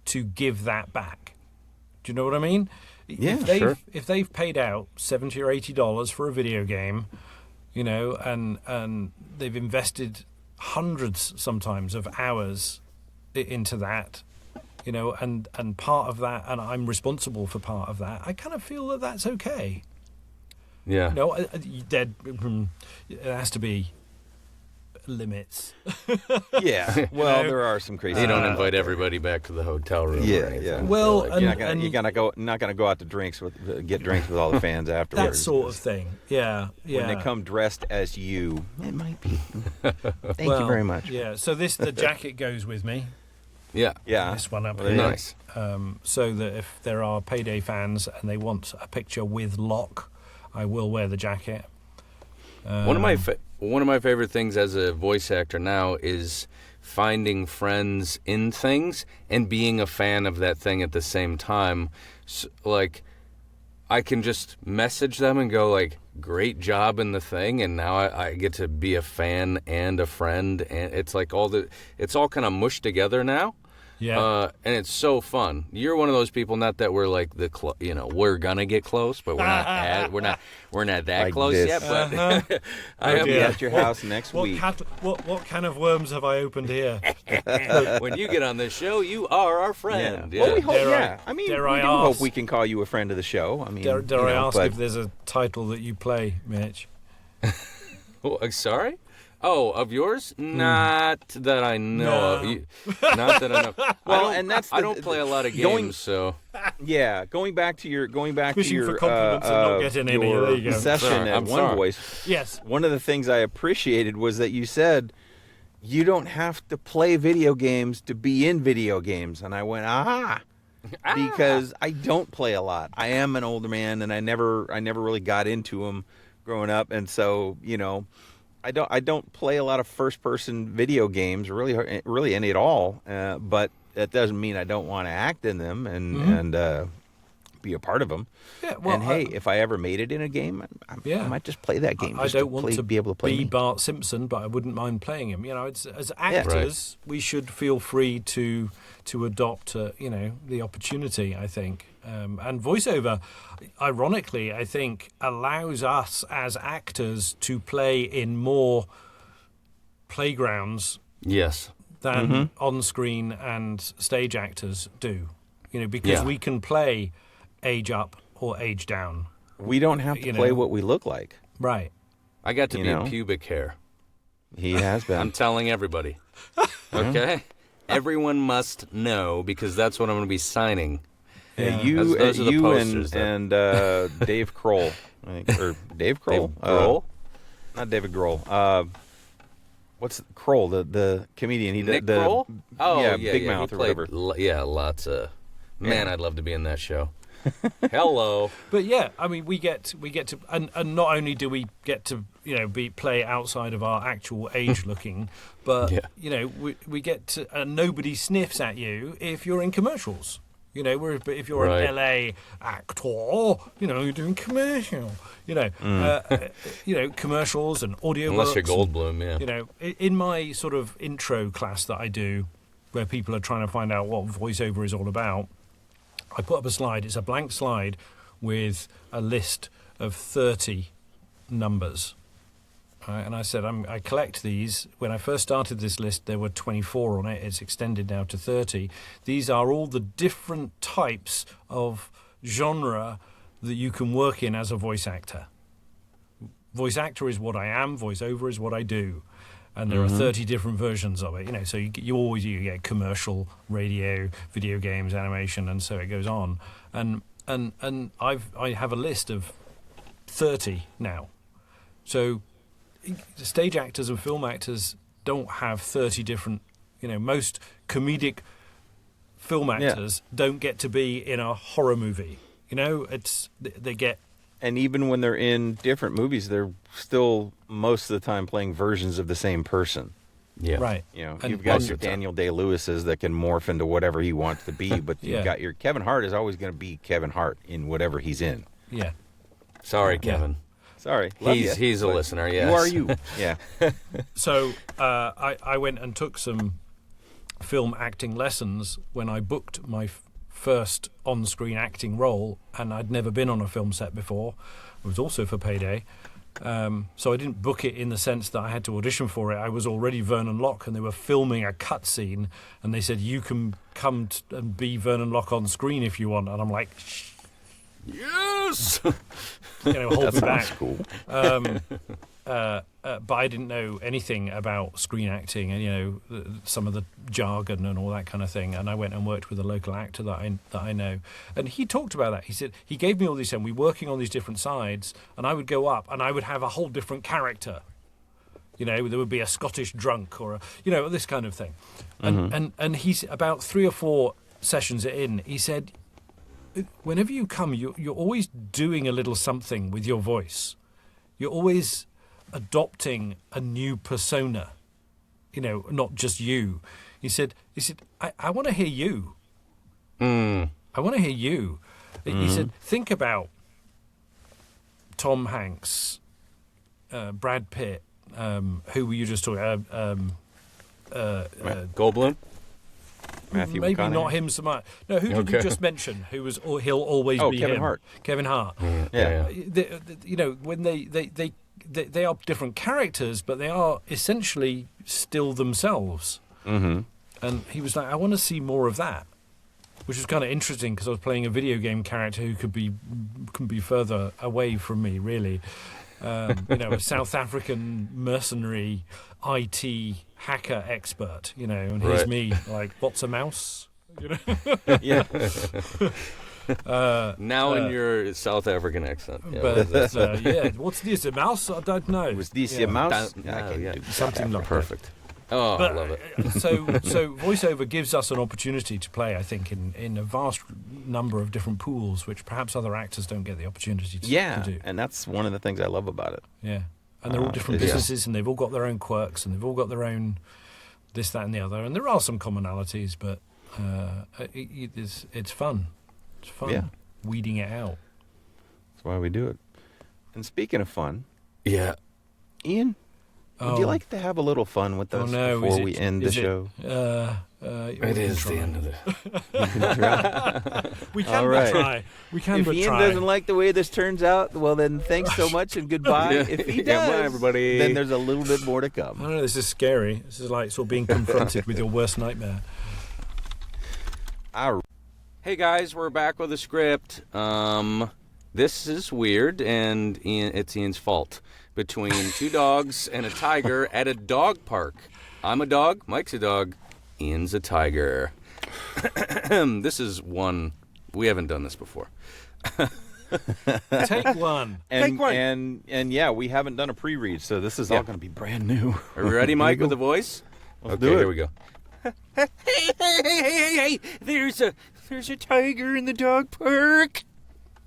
Speaker 1: to give that back. Do you know what I mean?
Speaker 2: Yeah,
Speaker 1: sure. If they've paid out $70 or $80 for a video game, and they've invested hundreds sometimes of hours into that, and part of that, and I'm responsible for part of that, I kind of feel that that's okay.
Speaker 3: Yeah.
Speaker 1: It has to be limits.
Speaker 2: Yeah. Well, there are some crazy.
Speaker 3: You don't invite everybody back to the hotel room.
Speaker 2: Yeah.
Speaker 1: Well,
Speaker 2: you're not gonna go out to get drinks with all the fans afterwards.
Speaker 1: That sort of thing. Yeah.
Speaker 2: When they come dressed as you, it might be. Thank you very much.
Speaker 1: Yeah. So the jacket goes with me.
Speaker 3: Yeah.
Speaker 1: This one up here.
Speaker 3: Nice.
Speaker 1: So that if there are Payday fans and they want a picture with Locke, I will wear the jacket.
Speaker 3: One of my favorite things as a voice actor now is finding friends in things and being a fan of that thing at the same time. So, like, I can just message them and go, like, great job in the thing, and now I get to be a fan and a friend, and it's like it's all kind of mushed together now.
Speaker 1: Yeah.
Speaker 3: And it's so fun. You're one of those people, not that we're like we're gonna get close, but we're not that
Speaker 2: like
Speaker 3: close
Speaker 2: this.
Speaker 3: yet. But
Speaker 2: I'll be at your house next week.
Speaker 1: What can of worms have I opened here?
Speaker 3: When you get on this show, you are our friend.
Speaker 2: Yeah. Well, we hope. we
Speaker 1: dare
Speaker 2: do
Speaker 1: I
Speaker 2: hope
Speaker 1: ask?
Speaker 2: we can call you a friend of the show. I mean,
Speaker 1: Dare I ask if there's a title that you play, Mitch?
Speaker 3: Sorry? Oh, of yours? Not that I know of. Not that I know. Well, I don't play a lot of games, so.
Speaker 2: Yeah, going back to your
Speaker 1: Fishing for compliments and not getting any. There you go.
Speaker 2: Session at One Voice.
Speaker 1: Yes.
Speaker 2: One of the things I appreciated was that you said you don't have to play video games to be in video games, and I went because I don't play a lot. I am an older man, and I never really got into them growing up, and so I don't play a lot of first-person video games, really any at all. But that doesn't mean I don't want to act in them and be a part of them.
Speaker 1: Yeah, well,
Speaker 2: and if I ever made it in a game, I might just play that game.
Speaker 1: I don't want to
Speaker 2: be able to play
Speaker 1: Bart Simpson, but I wouldn't mind playing him. As actors, we should feel free to adopt, the opportunity. I think, and voiceover, ironically, I think allows us as actors to play in more playgrounds.
Speaker 3: Yes.
Speaker 1: Than on-screen and stage actors do, because we can play age up or age down.
Speaker 2: We don't have to play what we look like.
Speaker 1: Right.
Speaker 3: I got to be a pubic hair.
Speaker 2: He has been.
Speaker 3: I'm telling everybody. Okay? Everyone must know, because that's what I'm going to be signing.
Speaker 2: Yeah. You and Dave Kroll. Or Dave Kroll?
Speaker 3: Dave Grohl?
Speaker 2: Not David Grohl. What's Kroll, the comedian?
Speaker 3: Nick Kroll? Oh,
Speaker 2: Big Mouth or whatever.
Speaker 3: Lots of... Man, I'd love to be in that show. Hello.
Speaker 1: But yeah, I mean, we get to, and not only do we get to, play outside of our actual age looking, but we get to, and nobody sniffs at you if you're in commercials. If you're an LA actor, you're doing commercial. Commercials and audio.
Speaker 3: Unless you're Goldblum, yeah.
Speaker 1: In my sort of intro class that I do, where people are trying to find out what voiceover is all about, I put up a slide. It's a blank slide with a list of 30 numbers. And I said, I collect these. When I first started this list, there were 24 on it. It's extended now to 30. These are all the different types of genre that you can work in as a voice actor. Voice actor is what I am. Voiceover is what I do. And there are 30 different versions of it. So you get commercial, radio, video games, animation, and so it goes on. And I have a list of 30 now. So stage actors and film actors don't have 30 different, most comedic film actors don't get to be in a horror movie. They get...
Speaker 2: And even when they're in different movies, they're still most of the time playing versions of the same person.
Speaker 3: Yeah.
Speaker 1: Right.
Speaker 2: You've got your Daniel Day-Lewis's that can morph into whatever he wants to be, but you've got your Kevin Hart is always going to be Kevin Hart in whatever he's in.
Speaker 1: Yeah.
Speaker 3: Sorry, Kevin.
Speaker 2: Sorry. Love you,
Speaker 3: He's a listener, yes.
Speaker 2: You are you. Yeah.
Speaker 1: So I went and took some film acting lessons when I booked my first on-screen acting role, and I'd never been on a film set before. It was also for Payday. So I didn't book it in the sense that I had to audition for it. I was already Vernon Locke, and they were filming a cutscene, and they said, you can come and be Vernon Locke on screen if you want. And I'm like,
Speaker 3: Yes!
Speaker 1: hold me back.
Speaker 2: Cool.
Speaker 1: But I didn't know anything about screen acting and, some of the jargon and all that kind of thing. And I went and worked with a local actor that I know. And he talked about that. He said, he gave me all these, and we were working on these different sides, and I would go up and I would have a whole different character. There would be a Scottish drunk or, this kind of thing. And he's about 3 or 4 sessions in, he said, whenever you come, you're always doing a little something with your voice. You're always adopting a new persona, not just you. He said, I want to hear you. I want to hear you. He said, think about Tom Hanks, Brad Pitt, who were you just talking about?
Speaker 3: Goldblum?
Speaker 2: Matthew
Speaker 1: Maybe
Speaker 2: McConaughey.
Speaker 1: not him so much. No, who did you just mention? Who was? Or he'll always be
Speaker 2: Kevin
Speaker 1: him.
Speaker 2: Hart.
Speaker 1: Kevin Hart.
Speaker 2: Yeah.
Speaker 1: When they are different characters, but they are essentially still themselves. Mm-hmm. And he was like, I want to see more of that, which was kind of interesting because I was playing a video game character who could be further away from me, really. A South African mercenary IT hacker expert, and here's me like, what's a mouse?
Speaker 2: Yeah.
Speaker 3: Now in your South African accent.
Speaker 1: But what's this, a mouse? I don't know.
Speaker 2: Was this a mouse?
Speaker 1: Something like
Speaker 3: Perfect. Oh, I love it.
Speaker 1: So voiceover gives us an opportunity to play, I think, in a vast number of different pools, which perhaps other actors don't get the opportunity to do.
Speaker 2: And that's one of the things I love about it.
Speaker 1: Yeah. And they're all different businesses, and they've all got their own quirks, and they've all got their own this, that, and the other. And there are some commonalities, but it's fun. It's fun weeding it out.
Speaker 2: That's why we do it. And speaking of fun,
Speaker 3: Yeah.
Speaker 2: Ian, would you like to have a little fun with us before we end the show?
Speaker 3: It is the end of it.
Speaker 1: We can try. We can
Speaker 2: If Ian doesn't like the way this turns out, well then thanks so much and goodbye. If he does,
Speaker 3: bye, everybody.
Speaker 2: Then there's a little bit more to come.
Speaker 1: I don't know, this is scary. This is like sort of being confronted with your worst nightmare.
Speaker 3: Hey guys, we're back with a script. This is weird, and it's Ian's fault. Between 2 dogs and a tiger at a dog park. I'm a dog, Mike's a dog, Ian's a tiger. This is one. We haven't done this before.
Speaker 1: Take one.
Speaker 2: And yeah, we haven't done a pre-read, so this is all going to be brand new.
Speaker 3: Are we ready, Mike, with the voice?
Speaker 2: Let's
Speaker 3: do it. Here we go. Hey! There's a tiger in the dog park.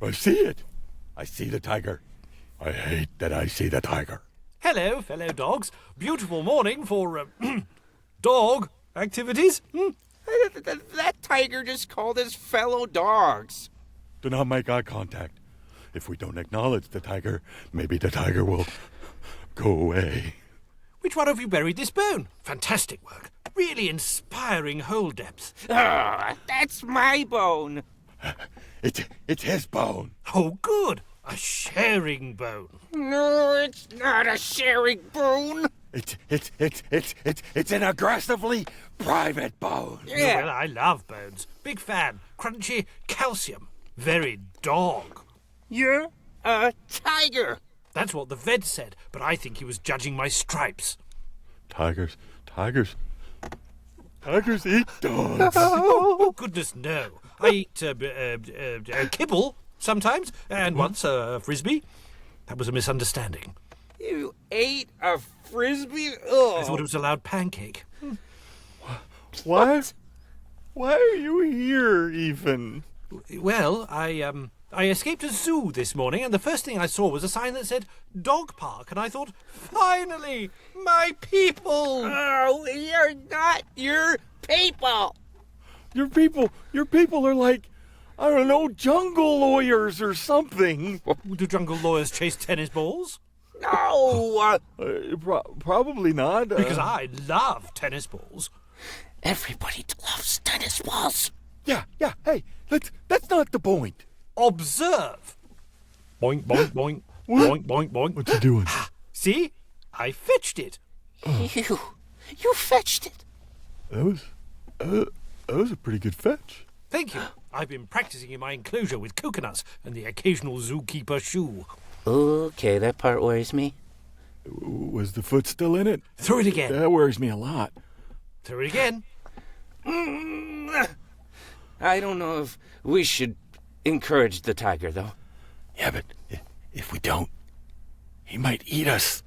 Speaker 4: I see it. I see the tiger. I hate that I see the tiger.
Speaker 1: Hello, fellow dogs. Beautiful morning for dog activities.
Speaker 3: That tiger just called us fellow dogs.
Speaker 4: Do not make eye contact. If we don't acknowledge the tiger, maybe the tiger will go away.
Speaker 1: Which one have you buried this bone? Fantastic work. Really inspiring hole depth.
Speaker 3: That's my bone.
Speaker 4: It's his bone.
Speaker 1: Oh, good. A sharing bone.
Speaker 3: No, it's not a sharing bone.
Speaker 4: It's an aggressively private bone.
Speaker 3: Yeah.
Speaker 1: Well, I love bones. Big fan. Crunchy calcium. Very dog.
Speaker 3: You're a tiger.
Speaker 1: That's what the vet said, but I think he was judging my stripes.
Speaker 4: Tigers eat dogs.
Speaker 1: Oh, goodness, no. I eat kibble sometimes, and once a frisbee. That was a misunderstanding.
Speaker 3: You ate a frisbee?
Speaker 1: I thought it was a loud pancake.
Speaker 4: What? Why are you here, even?
Speaker 1: Well, I escaped a zoo this morning, and the first thing I saw was a sign that said dog park, and I thought, finally, my people!
Speaker 3: Oh, you're not your people.
Speaker 4: Your people are like I don't know, jungle lawyers or something.
Speaker 1: Do jungle lawyers chase tennis balls?
Speaker 3: No!
Speaker 4: Probably not.
Speaker 1: Because I love tennis balls.
Speaker 3: Everybody loves tennis balls.
Speaker 4: Yeah. Hey, that's not the point.
Speaker 1: Observe. Boink, boink, boink. Boink, boink, boink.
Speaker 4: What you doing?
Speaker 1: See? I fetched it.
Speaker 3: You fetched it.
Speaker 4: That was a pretty good fetch.
Speaker 1: Thank you. I've been practicing in my enclosure with coconuts and the occasional zookeeper shoe.
Speaker 3: Okay, that part worries me.
Speaker 4: Was the foot still in it?
Speaker 1: Throw it again.
Speaker 4: That worries me a lot.
Speaker 1: Throw it again.
Speaker 3: I don't know if we should encourage the tiger, though.
Speaker 4: Yeah, but if we don't, he might eat us.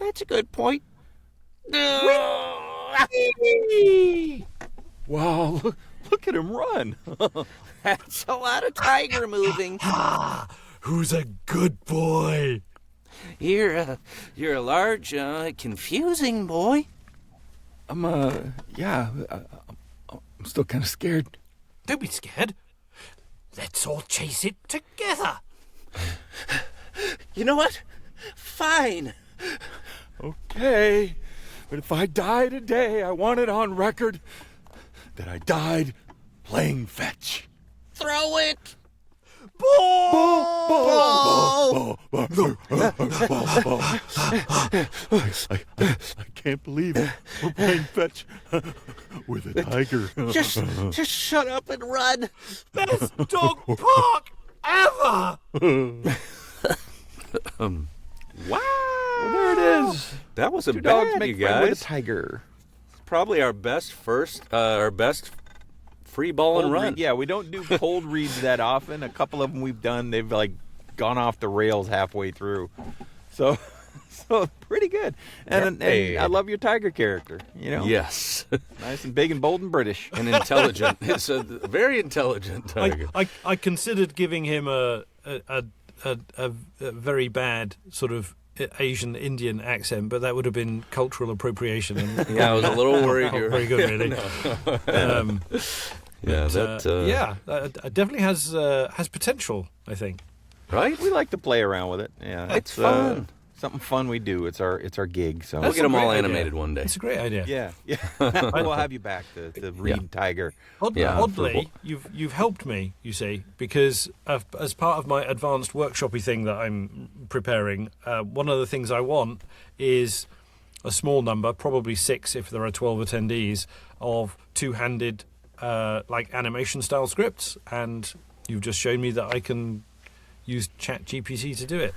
Speaker 3: That's a good point.
Speaker 2: Wow, look at him run.
Speaker 3: That's a lot of tiger moving.
Speaker 1: Who's a good boy?
Speaker 3: You're a large, confusing boy.
Speaker 4: I'm still kind of scared.
Speaker 1: Don't be scared. Let's all chase it together.
Speaker 3: You know what? Fine.
Speaker 4: Okay, but if I die today, I want it on record that I died playing fetch.
Speaker 3: Throw it.
Speaker 4: I can't believe it. We're playing fetch with a tiger.
Speaker 3: Just shut up and run.
Speaker 1: Best dog park ever.
Speaker 2: Wow, there it is.
Speaker 3: That was a
Speaker 2: Two
Speaker 3: bad,
Speaker 2: dogs
Speaker 3: you
Speaker 2: make friend with a
Speaker 3: guys.
Speaker 2: tiger.
Speaker 3: Probably our best free ball and
Speaker 2: Cold
Speaker 3: run.
Speaker 2: read- yeah, we don't do cold reads that often. A couple of them we've done, they've like gone off the rails halfway through. So pretty good. And I love your tiger character. You know,
Speaker 3: Yes.
Speaker 2: nice and big and bold and British.
Speaker 3: And intelligent. It's a very intelligent tiger.
Speaker 1: I considered giving him a very bad sort of Asian Indian accent, but that would have been cultural appropriation. And
Speaker 3: Yeah, I was a little worried.
Speaker 1: not very good, really. It definitely has potential, I think.
Speaker 3: Right?
Speaker 2: We like to play around with it. Yeah,
Speaker 3: It's fun.
Speaker 2: Something fun we do. It's our gig. So
Speaker 3: We'll
Speaker 1: That's
Speaker 3: get them
Speaker 1: a
Speaker 3: all
Speaker 1: great idea.
Speaker 3: animated one day.
Speaker 1: It's a great idea.
Speaker 2: yeah. We'll have you back to read Tiger.
Speaker 1: Oddly, you've helped me, you see, because as part of my advanced workshopy thing that I'm preparing, one of the things I want is a small number, probably 6 if there are 12 attendees, of two-handed like animation-style scripts, and you've just shown me that I can use ChatGPT to do it.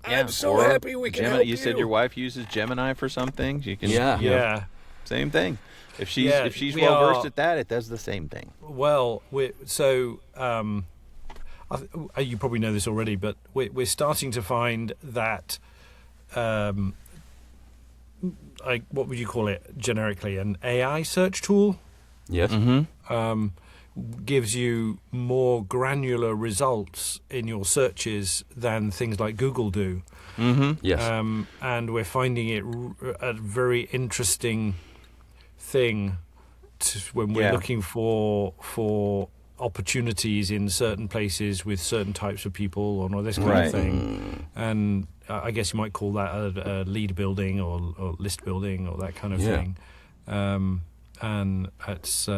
Speaker 3: I'm so
Speaker 2: or
Speaker 3: happy we can
Speaker 2: Gemini,
Speaker 3: help
Speaker 2: you said your wife uses Gemini for some things. You can,
Speaker 3: Yeah.
Speaker 2: you know,
Speaker 1: Yeah.
Speaker 2: same thing. If she's
Speaker 1: we
Speaker 2: well
Speaker 1: are-
Speaker 2: versed at that, it does the same thing.
Speaker 1: Well, you probably know this already, but we're starting to find that, like, what would you call it generically? An AI search tool
Speaker 3: Yes.
Speaker 1: gives you more granular results in your searches than things like Google do.
Speaker 3: Yes.
Speaker 1: And we're finding it a very interesting thing when we're looking for opportunities in certain places with certain types of people or this kind of thing. And I guess you might call that a lead building or list building or that kind of thing. And it's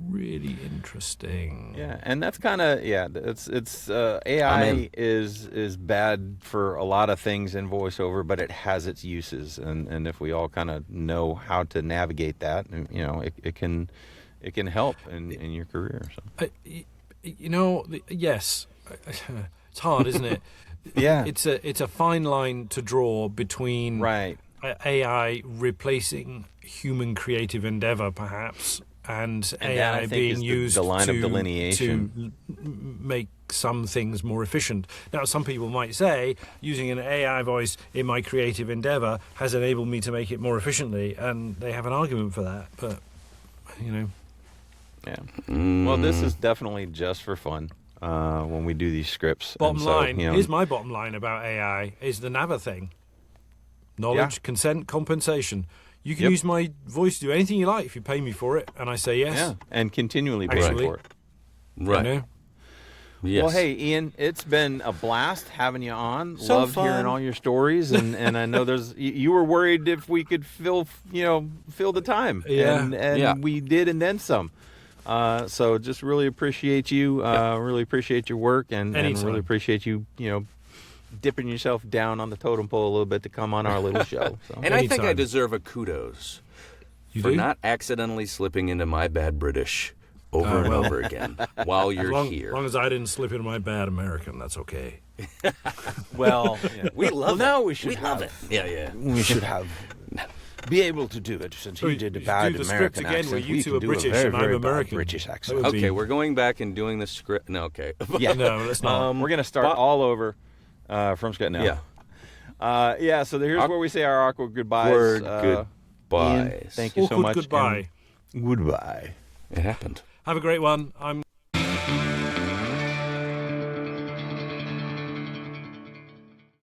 Speaker 1: really interesting.
Speaker 2: Yeah, and that's kind of it's AI is bad for a lot of things in voiceover, but it has its uses, and if we all kind of know how to navigate that, you know, it can help in your career. So.
Speaker 1: Yes, it's hard, isn't it?
Speaker 2: Yeah,
Speaker 1: it's a fine line to draw between AI replacing human creative endeavor, perhaps, and AI being used
Speaker 2: the line of delineation
Speaker 1: to make some things more efficient. Now, some people might say using an AI voice in my creative endeavor has enabled me to make it more efficiently, and they have an argument for that. But you know,
Speaker 2: Well, this is definitely just for fun when we do these scripts.
Speaker 1: Bottom line, here's my bottom line about AI: is the NAVA thing. Knowledge, consent, compensation. You can use my voice to do anything you like if you pay me for it, and I say yes.
Speaker 2: Yeah, and continually pay for it.
Speaker 3: Right.
Speaker 1: You know?
Speaker 3: Yes.
Speaker 2: Well, hey, Ian, it's been a blast having you on.
Speaker 5: So
Speaker 2: Loved
Speaker 5: fun.
Speaker 2: hearing all your stories, and I know you were worried if we could fill the time.
Speaker 1: Yeah.
Speaker 2: And we did, and then some. So just really appreciate you. Really appreciate your work, and really appreciate you. Dipping yourself down on the totem pole a little bit to come on our little show. So.
Speaker 3: And I think I
Speaker 1: Anytime.
Speaker 3: deserve a kudos
Speaker 1: You
Speaker 3: for
Speaker 1: do?
Speaker 3: not accidentally slipping into my bad British over and over again while you're here.
Speaker 1: As long as I didn't slip into my bad American, that's okay.
Speaker 2: Well,
Speaker 3: We love it.
Speaker 5: now we should
Speaker 3: We love it. Yeah.
Speaker 5: We should have be able to do it since he did a
Speaker 1: Do
Speaker 5: bad
Speaker 1: the
Speaker 5: American
Speaker 1: script again
Speaker 5: accent.
Speaker 1: where you
Speaker 5: we
Speaker 1: two
Speaker 5: can
Speaker 1: are
Speaker 5: do
Speaker 1: British
Speaker 5: a very,
Speaker 1: and I'm
Speaker 5: very bad
Speaker 1: American.
Speaker 5: British
Speaker 1: That
Speaker 5: accent.
Speaker 1: would be-
Speaker 3: Okay, we're going back and doing the script. No, okay.
Speaker 2: yeah.
Speaker 1: No, let's not.
Speaker 2: We're gonna start all over from scratch now.
Speaker 3: Yeah.
Speaker 2: So here's where we say our awkward goodbyes.
Speaker 3: Word
Speaker 2: Ian,
Speaker 3: goodbyes.
Speaker 2: thank you so
Speaker 1: Awkward
Speaker 2: much.
Speaker 1: goodbye.
Speaker 2: and goodbye.
Speaker 3: It happened.
Speaker 1: Have a great one. I'm